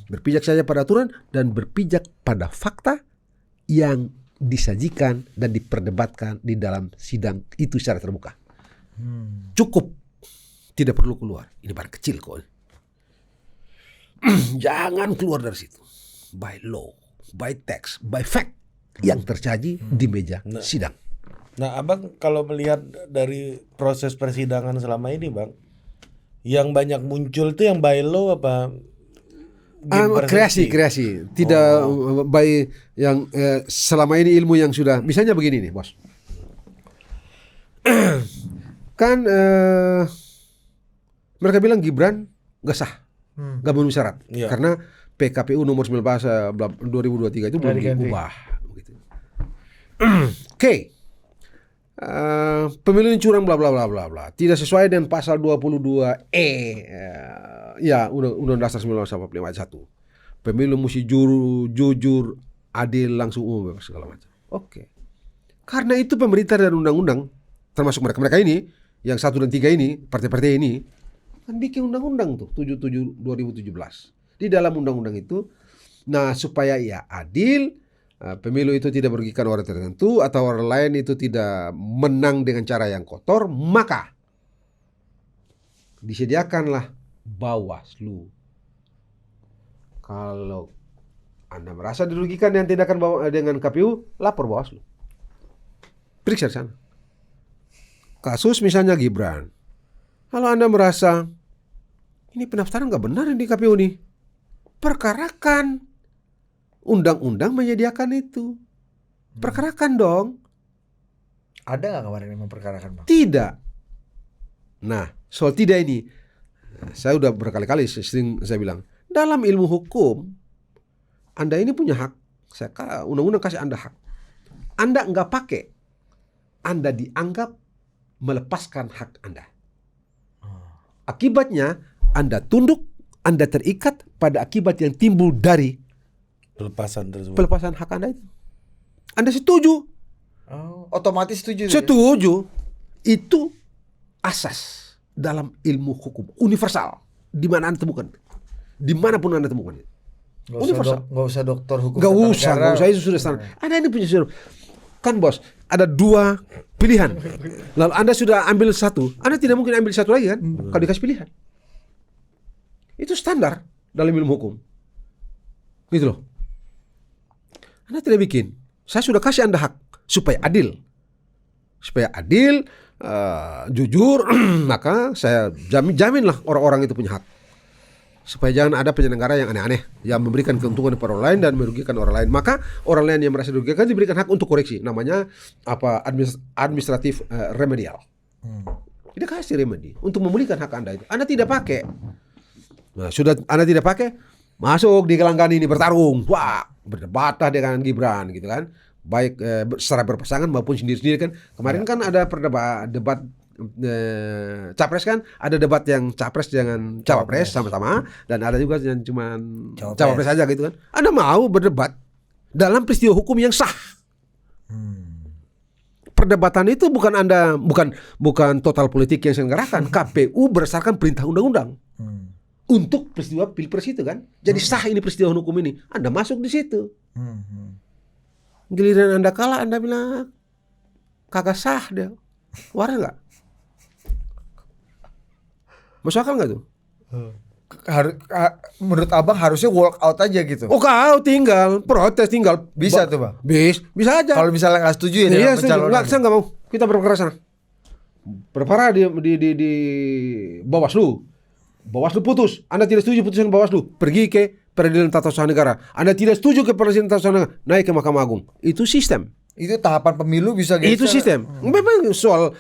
berpijak saja pada aturan dan berpijak pada fakta yang disajikan dan diperdebatkan di dalam sidang itu secara terbuka. Cukup, tidak perlu keluar. Ini barang kecil kok. Jangan keluar dari situ. By law, by text, by fact yang tersaji di meja sidang. Nah, abang kalau melihat dari proses persidangan selama ini, bang, yang banyak muncul tuh yang by law apa kreasi tidak by yang selama ini ilmu yang sudah misalnya begini nih bos. Kan mereka bilang Gibran gak sah, gak memenuhi syarat karena PKPU nomor 19 2023 itu belum diubah. Oke. Pemilu ini curang bla bla bla bla bla. Tidak sesuai dengan pasal 22E ya Undang-Undang Dasar 1945 ayat 1. Pemilu mesti jujur, adil, langsung umum segala macam. Oke. Karena itu pemerintah dan undang-undang termasuk mereka ini yang 1 dan 3 ini, partai-partai ini kan bikin undang-undang tuh 77 2017. Di dalam undang-undang itu supaya ya adil, pemilu itu tidak merugikan orang tertentu atau orang lain itu tidak menang dengan cara yang kotor, maka disediakanlah Bawaslu. Kalau Anda merasa dirugikan dengan tindakan dengan KPU, lapor Bawaslu. Periksa di sana. Kasus misalnya Gibran. Kalau Anda merasa ini pendaftaran nggak benar di KPU nih, perkarakan. Undang-undang menyediakan itu. Perkarakan dong. Ada nggak kemarin yang memperkarakan, Bang? Tidak. Nah, soal tidak ini, saya udah berkali-kali sering saya bilang, dalam ilmu hukum, Anda ini punya hak. Undang-undang kasih Anda hak. Anda nggak pakai, Anda dianggap melepaskan hak Anda. Akibatnya, Anda tunduk, Anda terikat pada akibat yang timbul dari pelepasan hak Anda itu. Anda setuju? Otomatis setuju. Setuju. Itu asas dalam ilmu hukum universal. Di mana Anda temukan? Dimanapun Anda temukan. Universal. Nggak usah dokter hukum. Nggak usah. Itu sudah standar. Anda ini punya suruh. Kan bos, ada 2 pilihan. Lalu Anda sudah ambil satu, Anda tidak mungkin ambil satu lagi kan? Kalau dikasih pilihan. Itu standar dalam ilmu hukum. Gitu loh. Anda tidak bikin. Saya sudah kasih Anda hak supaya adil. Supaya adil, jujur, maka saya jaminlah orang-orang itu punya hak. Supaya jangan ada penyelenggara yang aneh-aneh yang memberikan keuntungan kepada orang lain dan merugikan orang lain. Maka orang lain yang merasa dirugikan diberikan hak untuk koreksi. Namanya administratif remedial. Dia kasih remedi untuk memulihkan hak Anda itu. Anda tidak pakai. Nah, sudah Anda tidak pakai, masuk di gelanggang ini bertarung. Wah, berdebat dengan Gibran gitu kan. Baik secara berpasangan maupun sendiri-sendiri kan. Kemarin kan ada debat capres kan, ada debat yang capres dengan cawapres sama-sama dan ada juga yang cuma cawapres saja gitu kan. Anda mau berdebat dalam peristiwa hukum yang sah. Perdebatan itu bukan total politik yang diselenggarakan. KPU berdasarkan perintah undang-undang. Untuk peristiwa Pilpres itu kan. Jadi sah ini peristiwa hukum ini. Anda masuk di situ. Giliran Anda kalah, Anda bilang kagak sah dia. Waras nggak? Masuk akal nggak tuh? Menurut Abang harusnya walk out aja gitu. Oh kau tinggal protes tinggal bisa tuh Bang. Bisa aja. Kalau misalnya nggak setuju ya iya, nggak, saya nggak mau. Kita berperkara sana. Berperkara di Bawaslu. Bawaslu putus. Anda tidak setuju putusan Bawaslu, pergi ke Peradilan Tata Usaha Negara. Anda tidak setuju ke Peradilan Tata Usaha Negara, naik ke Mahkamah Agung. Itu sistem. Itu tahapan pemilu bisa gitu. Itu sistem. Memang soal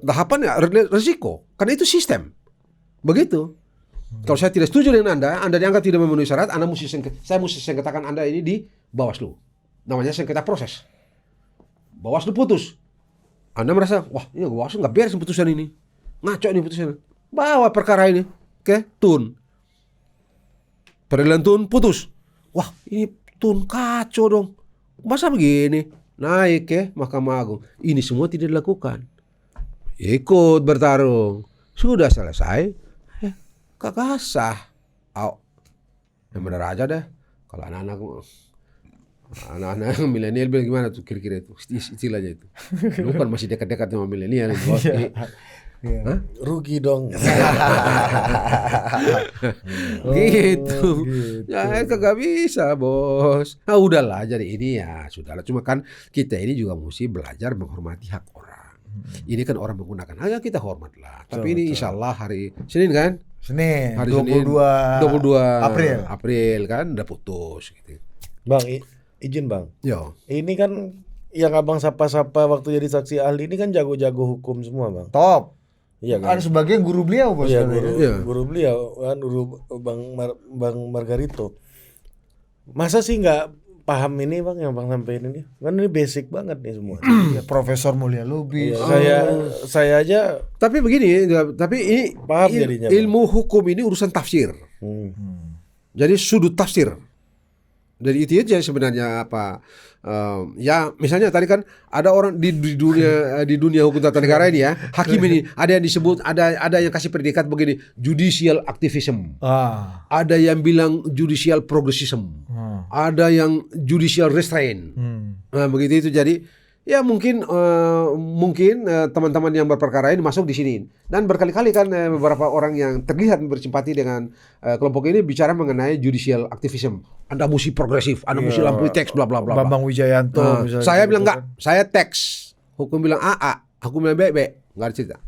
tahapan ya resiko. Karena itu sistem. Begitu. Kalau saya tidak setuju dengan Anda dianggap tidak memenuhi syarat, saya mesti sengketakan Anda ini di Bawaslu. Namanya sengketa proses. Bawaslu putus. Anda merasa, wah ini Bawaslu nggak beres putusan ini. Ngaco nih putusan. Bawa perkara ini ke TUN. Peradilan TUN putus. Wah ini TUN kacau dong. Masa begini? Naik ke Mahkamah Agung. Ini semua tidak dilakukan. Ikut bertarung. Sudah selesai. Kagak sah. Yang benar aja deh. Kalau anak-anak milenial bilang gimana tuh kira-kira itu istilahnya itu. Lu kan masih dekat-dekat sama milenial. Rugi dong. Gitu. Ya kagak bisa bos. Nah udahlah jadi ini ya sudahlah. Cuma kan kita ini juga mesti belajar menghormati hak orang. Ini kan orang menggunakan. Ayo kita hormatlah. Tapi ini insya Allah hari Senin kan. Senin, Hari 22 Senin, April kan udah putus gitu. Bang, izin bang. Yo. Ini kan yang abang sapa-sapa waktu jadi saksi ahli ini kan jago-jago hukum semua bang. Top. Iya kan? Ada sebagian guru beliau bos. Iya, katanya. guru beliau kan guru bang Margarito. Masa sih nggak paham ini bang yang bang sampein ini? Kan ini basic banget nih semua. Ya, Profesor Mulia Lubis. Saya aja Tapi begini, tapi ini Paham jadinya, Bang. ilmu hukum ini urusan tafsir. Jadi sudut tafsir. Dari itu aja sebenarnya apa? Ya misalnya tadi kan ada orang di dunia hukum tata negara ini ya, hakim ini ada yang disebut ada yang kasih predikat begini, judicial activism. Ada yang bilang judicial progressism. Ada yang judicial restraint. Nah, begitu itu jadi ya mungkin teman-teman yang berperkara ini masuk di sini dan berkali-kali kan beberapa orang yang terlihat bersimpati dengan kelompok ini bicara mengenai judicial activism. Anda mesti progresif, Anda mesti lampu teks bla bla bla. Bambang Wijayanto. Nah, saya bilang enggak, saya teks. Hukum bilang AA, hukum bilang BB, enggak ada cerita.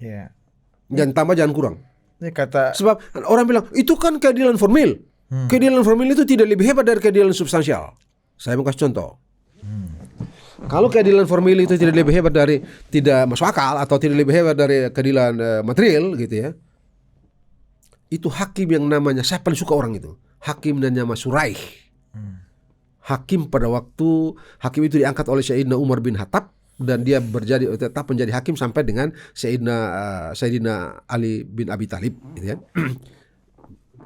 Iya. Jangan tambah jangan kurang. Ini kata Sebab orang bilang itu kan keadilan formil. Keadilan formil itu tidak lebih hebat dari keadilan substansial. Saya mau kasih contoh. Kalau keadilan formil itu tidak lebih hebat dari tidak masuk akal atau tidak lebih hebat dari keadilan material gitu ya. Itu hakim yang namanya, saya paling suka orang itu. Hakim dan nama Suraih. Hakim pada waktu hakim itu diangkat oleh Sayyidina Umar bin Khattab dan dia tetap menjadi hakim sampai dengan Sayyidina Ali bin Abi Thalib gitu ya.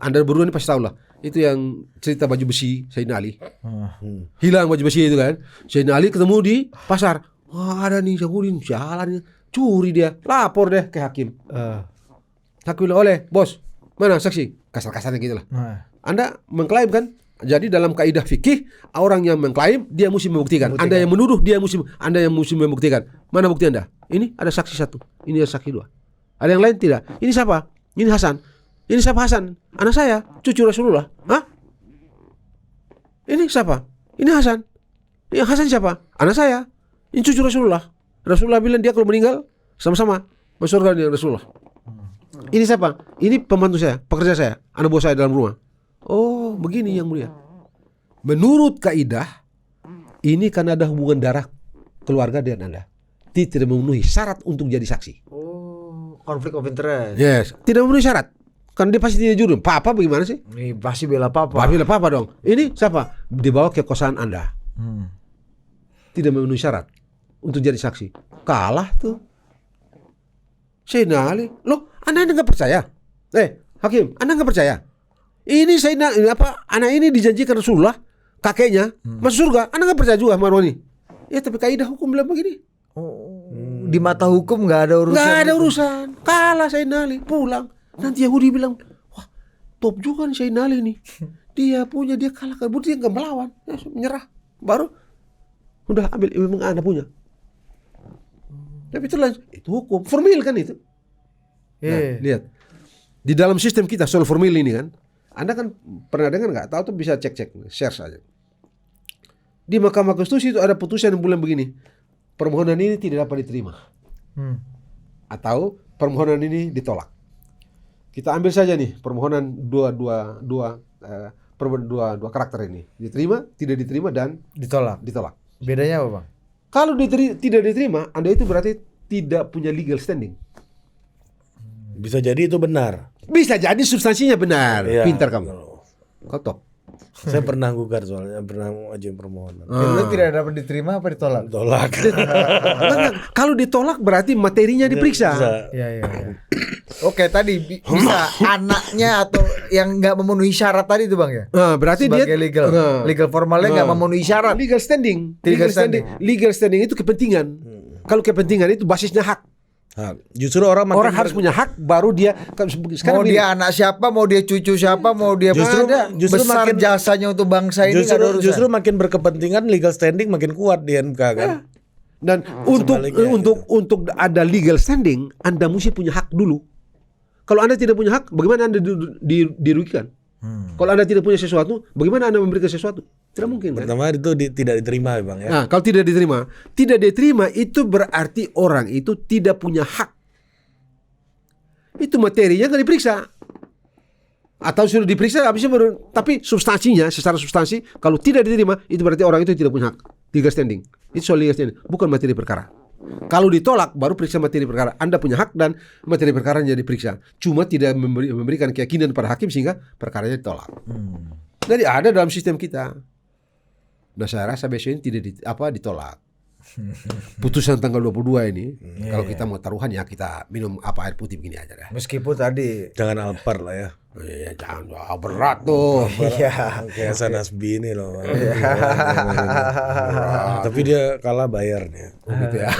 Anda berdua ini pasti tahu lah. Itu yang cerita baju besi Sayyidina Ali. Hilang baju besi itu kan. Sayyidina Ali ketemu di pasar. Wah, ada nih Syahudin jalan curi dia. Lapor deh ke hakim. Hakim bilang, "Oleh, bos. Mana saksi?" Kasar-kasarnya gitu lah. Anda mengklaim kan? Jadi dalam kaidah fikih, orang yang mengklaim dia mesti membuktikan. Anda yang menuduh Anda yang mesti membuktikan. Mana bukti Anda? Ini ada saksi satu, ini ada saksi dua. Ada yang lain tidak? Ini siapa? Ini Hasan. Ini siapa Hasan? Anak saya, cucu Rasulullah. Hah? Ini siapa? Ini Hasan. Ini Hasan siapa? Anak saya. Ini cucu Rasulullah. Rasulullah bilang dia kalau meninggal sama-sama masuk surga dengan Rasulullah. Ini siapa? Ini pembantu saya, pekerja saya, anak buah saya dalam rumah. Oh, begini yang mulia. Menurut kaidah, ini karena ada hubungan darah keluarga dengan Anda. Tidak memenuhi syarat untuk jadi saksi. oh, konflik of interest. Yes, tidak memenuhi syarat. Kan dia pasti tidak jujur. Papa bagaimana sih? Ini pasti bela papa. Bela papa dong. Ini siapa? Dibawa ke kosan Anda. Tidak memenuhi syarat untuk jadi saksi. Kalah tuh. Sayyidina Ali. Loh, Anda nggak percaya? Hakim, Anda nggak percaya? Ini anak ini dijanjikan Rasulullah, kakeknya masuk surga. Anda nggak percaya juga sama ini? Ya, tapi kaidah hukum bilang begini. Di mata hukum nggak ada urusan. Nggak ada urusan. Kalah Sayyidina Ali, pulang. Nanti Yahudi bilang, wah, top juga nih Sayyidina Ali nih. Dia kalah, dia nggak melawan, ya, menyerah. Baru udah ambil memang Anda punya. Tapi itu hukum formil kan itu. Nah, lihat di dalam sistem kita soal formil ini kan, Anda kan pernah dengar nggak? Tahu tuh bisa cek share saja. Di Mahkamah Konstitusi itu ada putusan yang bilang begini, permohonan ini tidak dapat diterima, atau permohonan ini ditolak. Kita ambil saja nih permohonan dua karakter ini, diterima, tidak diterima dan ditolak. Bedanya apa, Bang? Kalau tidak diterima, Anda itu berarti tidak punya legal standing. bisa jadi itu benar. Bisa jadi substansinya benar. Iya. Pintar kamu. Kau top. Saya pernah gugat soalnya, pernah ngajuin permohonan. Itu tidak dapat diterima apa ditolak? Tolak. Kalau ditolak berarti materinya diperiksa. Iya. Oke, tadi bisa anaknya atau yang nggak memenuhi syarat tadi itu, Bang ya? Nah, berarti Sebagai dia legal formalnya nggak memenuhi syarat. Legal standing. Legal standing. Itu kepentingan. Kalau kepentingan itu basisnya hak. Justru orang harus punya hak, baru dia mau dia anak siapa, mau dia cucu siapa, mau dia justru besar makin jasanya untuk bangsa ini nggak ada urusan. Justru makin berkepentingan, legal standing makin kuat di MK kan. Dan untuk ada legal standing, Anda mesti punya hak dulu. Kalau Anda tidak punya hak, bagaimana Anda dirugikan? Kalau Anda tidak punya sesuatu, bagaimana Anda memberikan sesuatu? Tidak mungkin. Pertama itu tidak diterima, Bang ya. Nah, kalau tidak diterima itu berarti orang itu tidak punya hak. Itu materinya nggak diperiksa. Atau sudah diperiksa habisnya baru, tapi substansinya secara substansi kalau tidak diterima itu berarti orang itu tidak punya hak. Legal standing. Itu soal legal standing, bukan materi perkara. Kalau ditolak baru periksa materi perkara. Anda punya hak dan materi perkaranya diperiksa. Cuma tidak memberikan keyakinan pada hakim sehingga perkaranya ditolak. Jadi ada dalam sistem kita. Nah saya rasa besok ini tidak ditolak. Putusan tanggal 22 ini kalau kita mau taruhan ya kita minum air putih begini aja dah. Meskipun tadi Jangan Alphard lah ya. Ya jangan berat tuh. iya. Kayak Hasan Hasbi ini loh. Tapi dia kalah bayar dia. Gitu ya.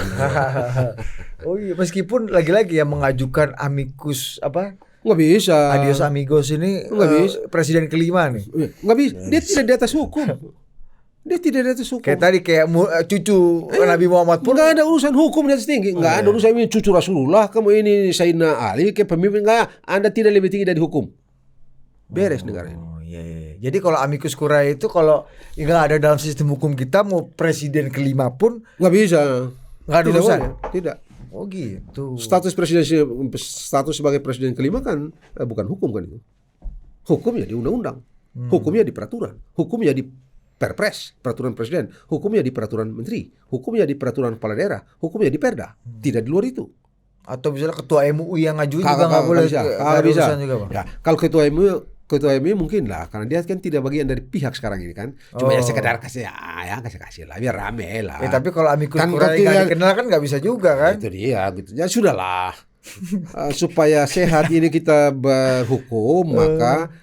Oh iya, meskipun lagi-lagi yang mengajukan amicus apa? Nggak bisa. Adios amigos ini Nggak bisa. presiden kelima nih. Nggak bisa. Dia tidak di atas hukum. Dia tidak di atas hukum. Kayak tadi kayak cucu Nabi Muhammad pun Nggak ada urusan hukum di atas tinggi. Nggak ada urusan ini cucu Rasulullah. Kamu ini Sayyidina Ali kayak pemimpin. Nggak. Anda tidak lebih tinggi dari hukum. Beres negara ini. Oh iya, iya. Jadi kalau amicus curiae itu kalau nggak ada dalam sistem hukum kita mau presiden kelima pun Nggak bisa. nggak ada Tidak urusan. boleh. Tidak. Oh gitu. Status sebagai presiden kelima kan bukan hukum kan itu. Hukumnya di undang-undang. Hukumnya di peraturan. Hukumnya di perpres, peraturan presiden. Hukumnya di peraturan menteri. Hukumnya di peraturan kepala daerah. Hukumnya di perda. Tidak di luar itu. Atau misalnya ketua MUI yang ngajuin juga nggak boleh. Nggak ada bisa. urusan juga, Bang. Ya, kalau ketua MUI mungkin lah karena dia kan tidak bagian dari pihak sekarang ini kan. Cuma ya sekedar kasih kasih lah biar rame lah. Tapi kalau amicus Kan curiae berarti nggak ya- dikenal kan nggak bisa juga kan. Itu dia gitu. Ya sudahlah. Supaya sehat ini kita berhukum maka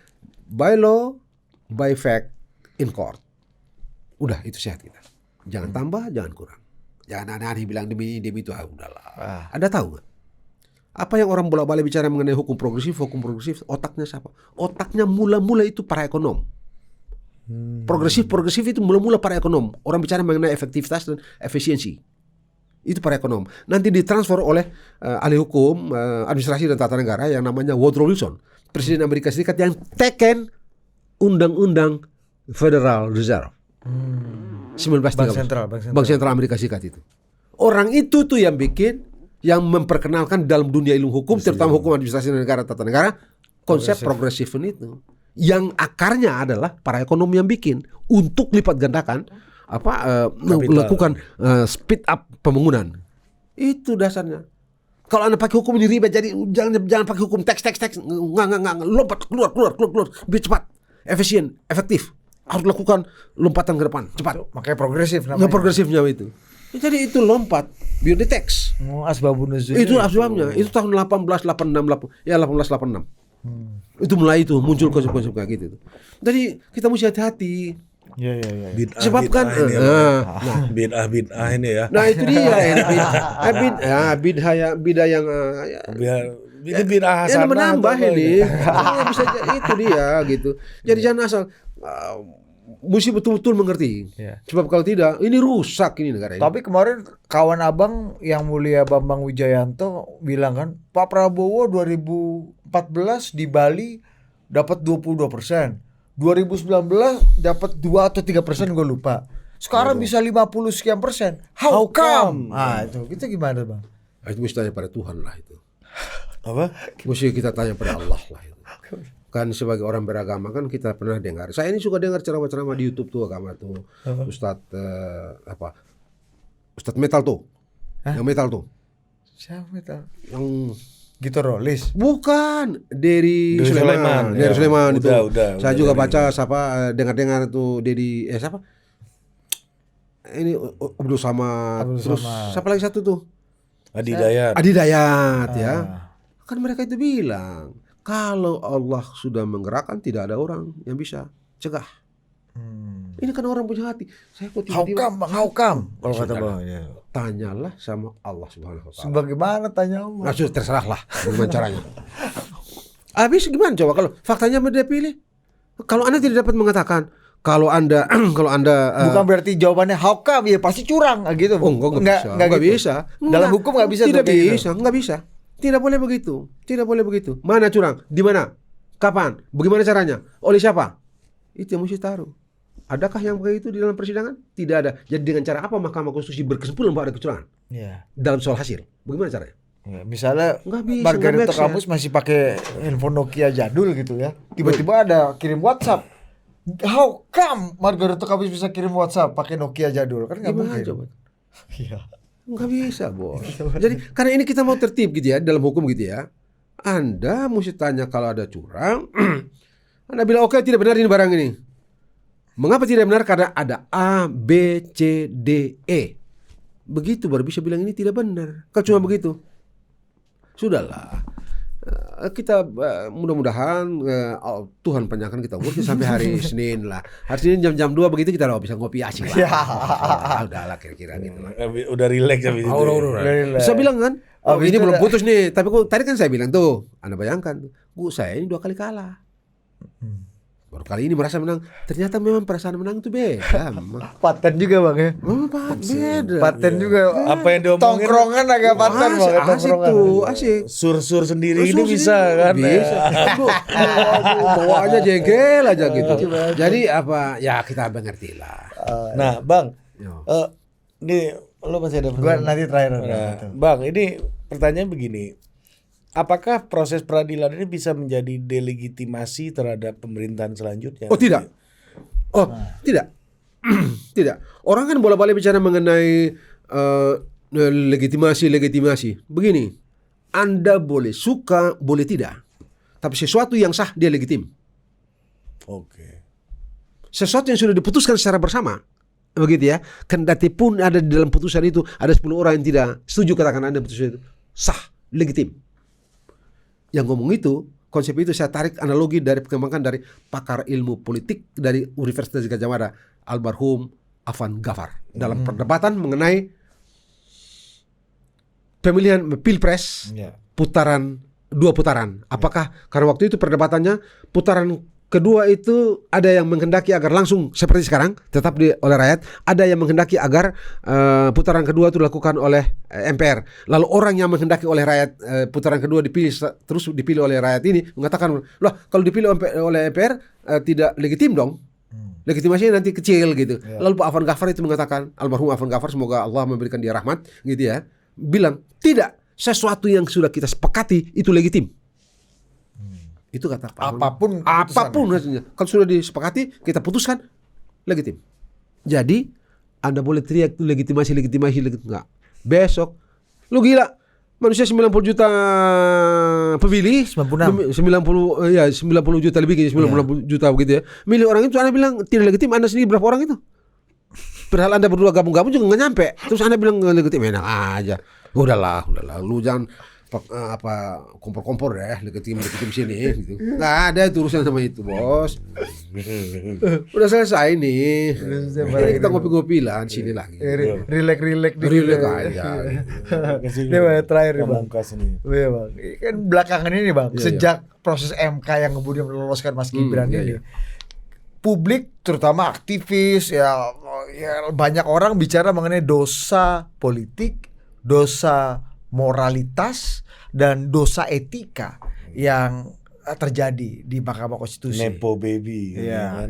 by law, by fact, in court. Udah itu sehat kita. Jangan tambah, jangan kurang. Jangan aneh-aneh bilang demi itu udahlah. Anda tahu nggak? Apa yang orang bolak-balik bicara mengenai hukum progresif, otaknya siapa? Otaknya mula-mula itu para ekonom. Progresif itu mula-mula para ekonom. Orang bicara mengenai efektivitas dan efisiensi. Itu para ekonom. Nanti ditransfer oleh ahli hukum, administrasi dan tata negara yang namanya Woodrow Wilson, Presiden Amerika Serikat yang teken Undang-Undang Federal Reserve. 1930. Bank Sentral Amerika Serikat itu. Orang itu tuh yang bikin, yang memperkenalkan dalam dunia ilmu hukum, terutama hukum administrasi negara, tata negara, konsep progresif itu. Yang akarnya adalah para ekonom yang bikin untuk lipat gandakan melakukan speed up pembangunan. Itu dasarnya. Kalau Anda pakai hukum ini ribet, jadi jangan pakai hukum teks, nggak lompat keluar, lebih cepat, efisien, efektif. Harus lakukan lompatan ke depan, cepat. Makanya progresif namanya. Yang progresifnya itu. Jadi itu lompat, beyond the text. Asbabun nuzul. Itu asbabnya. Itu tahun 1886. Itu mulai itu muncul konsep-konsep kayak gitu. Jadi kita mesti hati-hati. Iya. Sebab kan bid'ah ini ya. nah itu dia bid'ah yang Itu bid'ah hasanah. yang menambah ini. Bisa itu dia gitu. Jadi jangan asal mesti betul-betul mengerti. Iya. Sebab kalau tidak ini rusak ini negara ini. Tapi kemarin kawan abang yang mulia Bambang Wijayanto bilang kan Pak Prabowo 2014 di Bali dapat 22%. 2019 dapat 2 atau 3% gue lupa. Sekarang bisa 50 sekian persen. How come? Ah itu gimana bang? Itu mesti tanya pada Tuhan lah itu. Apa? Mesti kita tanya pada Allah lah itu. Kan sebagai orang beragama kan kita pernah dengar. Saya ini suka dengar ceramah-ceramah di YouTube tuh agama tuh. Ustadz Ustadz metal tuh. Yang metal tuh. Siapa itu? Yang Gitu Rolis. bukan dari Sulaiman. Ya. Dari Sulaiman itu. Saya Udah juga dari- baca dengar-dengar tuh dari siapa? Ini Abdul Samad. Terus siapa lagi satu tuh? Adi Dayat. Adi Dayat ya. Kan mereka itu bilang kalau Allah sudah menggerakkan tidak ada orang yang bisa cegah. Ini kan orang punya hati. Saya kok How tiba-tiba come bang? How come? Kalau kata bang. Ya. tanyalah sama Allah Subhanahu wa taala. Sebagaimana tanya Allah? Nah, sudah terserah lah bagaimana caranya. Habis gimana coba kalau faktanya dia pilih? Kalau Anda tidak dapat mengatakan kalau Anda Bukan berarti jawabannya how come ya pasti curang gitu. oh enggak bisa. Dalam hukum nggak bisa. Tidak tuh kayak gitu. bisa, enggak bisa. Tidak boleh begitu. Tidak boleh begitu. Mana curang? Di mana? Kapan? Bagaimana caranya? Oleh siapa? Itu yang mesti taruh. Adakah yang begitu di dalam persidangan? Tidak ada. Jadi dengan cara apa Mahkamah Konstitusi berkesimpulan bahwa ada kecurangan Iya. dalam soal hasil? Bagaimana caranya? Ya, misalnya Nggak bisa, Margarito nggak make Kamus masih pakai handphone Nokia jadul gitu ya. Tiba-tiba ada kirim WhatsApp. How come Margarito Kamus bisa kirim WhatsApp pakai Nokia jadul? Kan nggak Gimana mungkin. coba? Iya. Nggak bisa, bos. Jadi karena ini kita mau tertib gitu ya dalam hukum gitu ya. Anda mesti tanya kalau ada curang. Anda bilang oke, tidak benar ini barang ini. Mengapa tidak benar? Karena ada A, B, C, D, E. Begitu baru bisa bilang ini tidak benar. Kalau cuma begitu, sudahlah. Kita mudah-mudahan Tuhan panjangkan kita umur sampai hari Senin lah. Hari Senin jam 2 begitu kita bisa ngopi asik lah. Ya. Udahlah kira-kira gitu lah. Udah relax habis itu. Bisa bilang kan, Habis ini itu belum ada- putus nih. Tapi tadi kan saya bilang tuh, Anda bayangkan, saya ini 2 kali kalah. Baru kali ini merasa menang. Ternyata memang perasaan menang itu beda. Paten juga bang ya. Beda. Paten juga. Apa yang diomongin Tongkrongan agak paten bang. Asik Tongkrongan. tuh, asik. sur-sur sendiri ini Sur-sur bisa sendiri. kan? Bisa. Aduh, bawaannya jengkel aja gitu. Jadi apa? Ya kita mengerti lah. Nah, Bang, Yo. ini lo masih ada Gua pertanyaan? nanti terakhir. Nah, Bang, ini pertanyaan begini. Apakah proses peradilan ini bisa menjadi delegitimasi terhadap pemerintahan selanjutnya? Oh tidak. Oh tidak. Tidak. Orang kan bolak-balik bicara mengenai legitimasi. Begini, Anda boleh suka, boleh tidak. Tapi sesuatu yang sah dia legitim. Oke. Sesuatu yang sudah diputuskan secara bersama. Begitu ya. Kendati pun ada di dalam putusan itu ada 10 orang yang tidak setuju, katakan Anda putusan itu sah, legitim. Yang ngomong itu, konsep itu saya tarik analogi dari perkembangan dari pakar ilmu politik dari Universitas Gadjah Mada, almarhum Afan Ghaffar, dalam perdebatan mengenai pemilihan pilpres Ya. dua putaran. Apakah karena waktu itu perdebatannya putaran kedua itu ada yang menghendaki agar langsung seperti sekarang tetap oleh rakyat, ada yang menghendaki agar putaran kedua itu dilakukan oleh MPR. Lalu orang yang menghendaki oleh rakyat putaran kedua terus dipilih oleh rakyat ini mengatakan, "Loh, kalau dipilih oleh MPR tidak legitim dong." Legitimasinya nanti kecil gitu. Lalu Pak Afan Ghaffar itu mengatakan, almarhum Afan Ghaffar, semoga Allah memberikan dia rahmat gitu ya, bilang, "Tidak, sesuatu yang sudah kita sepakati itu legitim." Itu kata Pak Afan. Apapun hasilnya. Kalau sudah disepakati, kita putuskan legitim. Jadi Anda boleh teriak itu legitimasi. Enggak. Besok lu gila. Manusia 90 juta pemilih, 90 juta lebih, 90 juta begitu ya. Milih orang itu, Anda bilang tidak legitim. Anda sendiri berapa orang itu? Padahal Anda berdua gabung-gabung juga nggak nyampe. Terus Anda bilang nggak legitim, enak aja. Udahlah. Lu jangan kompor-kompor ya, legitim sini gitu. Nggak ada itu urusan sama itu, bos. Udah selesai nih. Ini kita ngopi-ngopi lah di sini lagi. Relax Relax aja. Ini bang, terakhir nih bang. Pamungkas ini. Iya bang. Kan belakangan ini bang, Iya, sejak proses MK yang kemudian meloloskan Mas Gibran ini, iya. publik terutama aktivis ya banyak orang bicara mengenai dosa politik, dosa moralitas, dan dosa etika yang terjadi di Mahkamah Konstitusi. Nepo baby. Iya. kan?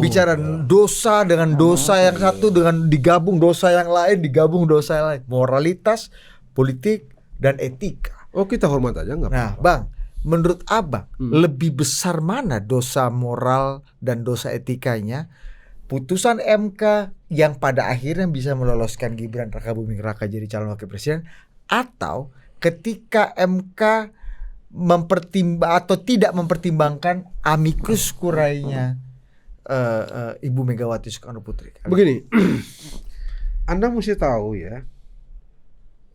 Bicara dosa dengan dosa yang satu dengan digabung dosa yang lain, moralitas, politik, dan etika. Oh, kita hormat aja nggak Nah, apa-apa. Bang, menurut Abang lebih besar mana dosa moral dan dosa etikanya? Putusan MK yang pada akhirnya bisa meloloskan Gibran Rakabuming Raka jadi calon wakil presiden, atau ketika MK atau tidak mempertimbangkan amicus curiae-nya Ibu Megawati Soekarno Putri? Begini, Anda mesti tahu ya,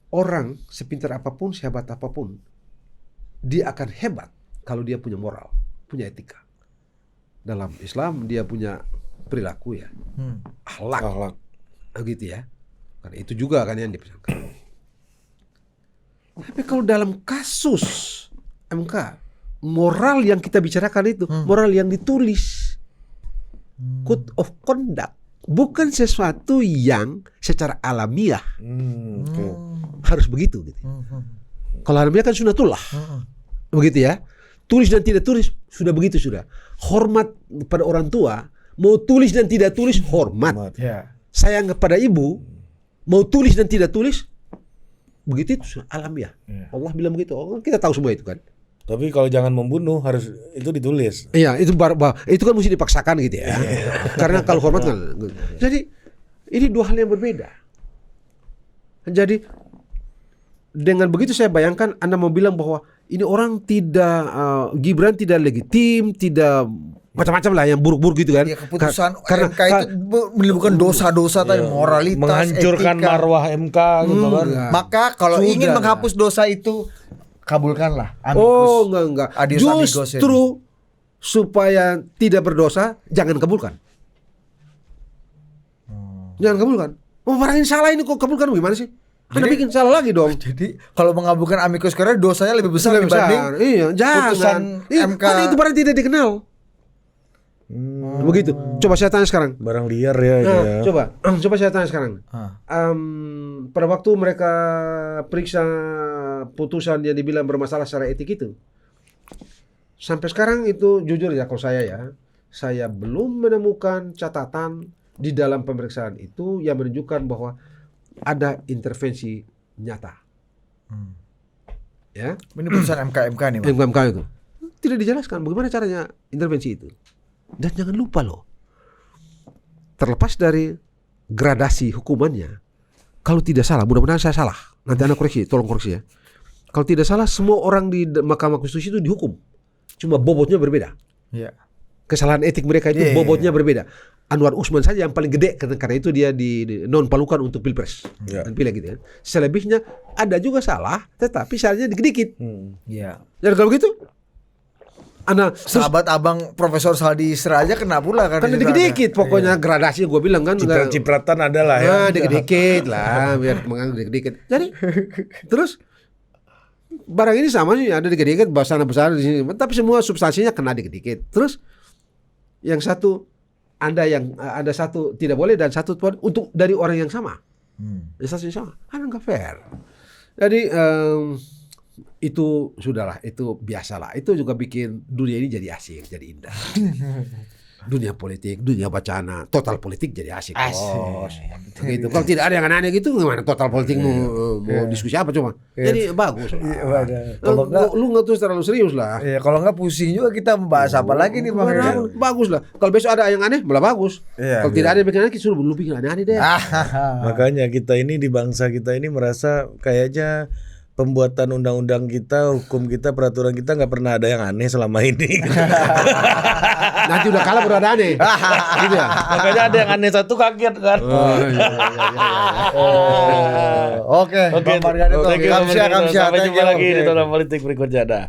orang sepintar apapun, sehebat apapun, dia akan hebat kalau dia punya moral, punya etika. Dalam Islam dia punya perilaku ya, akhlak, gitu ya. Karena itu juga kan yang dipesankan. Tapi kalau dalam kasus MK, moral yang kita bicarakan itu moral yang ditulis, code of conduct, bukan sesuatu yang secara alamiah harus begitu. Gitu. Kalau alamiah kan sunatullah, begitu ya. Tulis dan tidak tulis sudah begitu sudah. Hormat pada orang tua, mau tulis dan tidak tulis hormat. Ya. Sayang kepada ibu, mau tulis dan tidak tulis begitu itu alamiah. Iya. Allah bilang begitu. Oh, kita tahu semua itu kan. Tapi kalau jangan membunuh harus itu ditulis. Iya, itu itu kan mesti dipaksakan gitu ya. Karena kalau hormat kan. Jadi ini dua hal yang berbeda. Jadi dengan begitu saya bayangkan Anda mau bilang bahwa ini orang tidak Gibran tidak legitim, tidak macam-macam lah yang buruk-buruk gitu kan. Ya, keputusan Karena MK itu menimbulkan dosa-dosa tadi, moralitas, Menghancurkan etika. marwah MK gitu kan. Enggak. Maka kalau Sudah ingin lah. menghapus dosa itu, kabulkanlah amicus. Oh enggak. Adios amigos ini. Justru supaya tidak berdosa jangan kabulkan. Jangan kabulkan. Oh, barang ini salah ini kok kabulkan gimana sih? Anda bikin salah lagi dong. Jadi kalau mengabulkan amicus curiae dosanya lebih besar Lebih dibanding besar. Iya, jangan. putusan Iya, MK. kan itu barang tidak dikenal. Begitu. Coba saya tanya sekarang. Barang liar ya. Nah, ya. coba saya tanya sekarang. Ah. Pada waktu mereka periksa putusan yang dibilang bermasalah secara etik itu, sampai sekarang itu jujur ya kalau saya belum menemukan catatan di dalam pemeriksaan itu yang menunjukkan bahwa ada intervensi nyata. Ya, Ini putusan MK nih, Bang. MK itu tidak dijelaskan bagaimana caranya intervensi itu. Dan jangan lupa loh, terlepas dari gradasi hukumannya, kalau tidak salah, mudah-mudahan saya salah, nanti Anda koreksi, tolong koreksi ya. Kalau tidak salah, semua orang di Mahkamah Konstitusi itu dihukum, cuma bobotnya berbeda. Iya. Kesalahan etik mereka itu Iya. bobotnya berbeda. Anwar Usman saja yang paling gede karena itu dia di non palukan untuk pilpres dan pileg gitu ya. Selebihnya ada juga salah, tetapi salahnya dikit-dikit. Iya. Dan kalau begitu, Anda Sahabat abang Profesor Saldi Isra aja kena pula kan. karena di sana. dikit-dikit pokoknya gradasi gue bilang kan enggak. Ciprat-cipratan adalah ya. Nah, dikit-dikit lah, biar menganggap dikit-dikit. Jadi, terus barang ini sama sih, ada dikit-dikit, besar di sini, tapi semua substansinya kena dikit-dikit. Terus yang satu ada satu tidak boleh dan satu untuk dari orang yang sama. Yang satu yang sama, kan nggak fair. Jadi itu sudahlah, itu biasalah. Itu juga bikin dunia ini jadi asik, jadi indah. Dunia politik, dunia wacana, total politik jadi asik. Bos. Gitu. Kalau tidak ada yang aneh-aneh gitu, gimana total politik mau diskusi apa cuma? Jadi bagus lah. Kalau enggak, Lu nggak tuh terlalu serius lah. iya, kalau enggak pusing juga kita membahas apa lagi nih, Bang. Bagus lah. Kalau besok ada yang aneh, malah bagus. Iya, Kalau tidak ada yang bikin aneh, kita suruh lu bikin aneh-aneh deh. Makanya kita ini di bangsa kita ini merasa kayaknya pembuatan undang-undang kita, hukum kita, peraturan kita nggak pernah ada yang aneh selama ini. Nanti udah kalah baru ada aneh. Gitu ya. Makanya ada yang aneh satu kaget kan. Oke, Bang Margarito. Thank you, Bang Kamsia, Margarito. kamsia. Sampai Thank jumpa you. lagi di Total Politik berikutnya. Dah.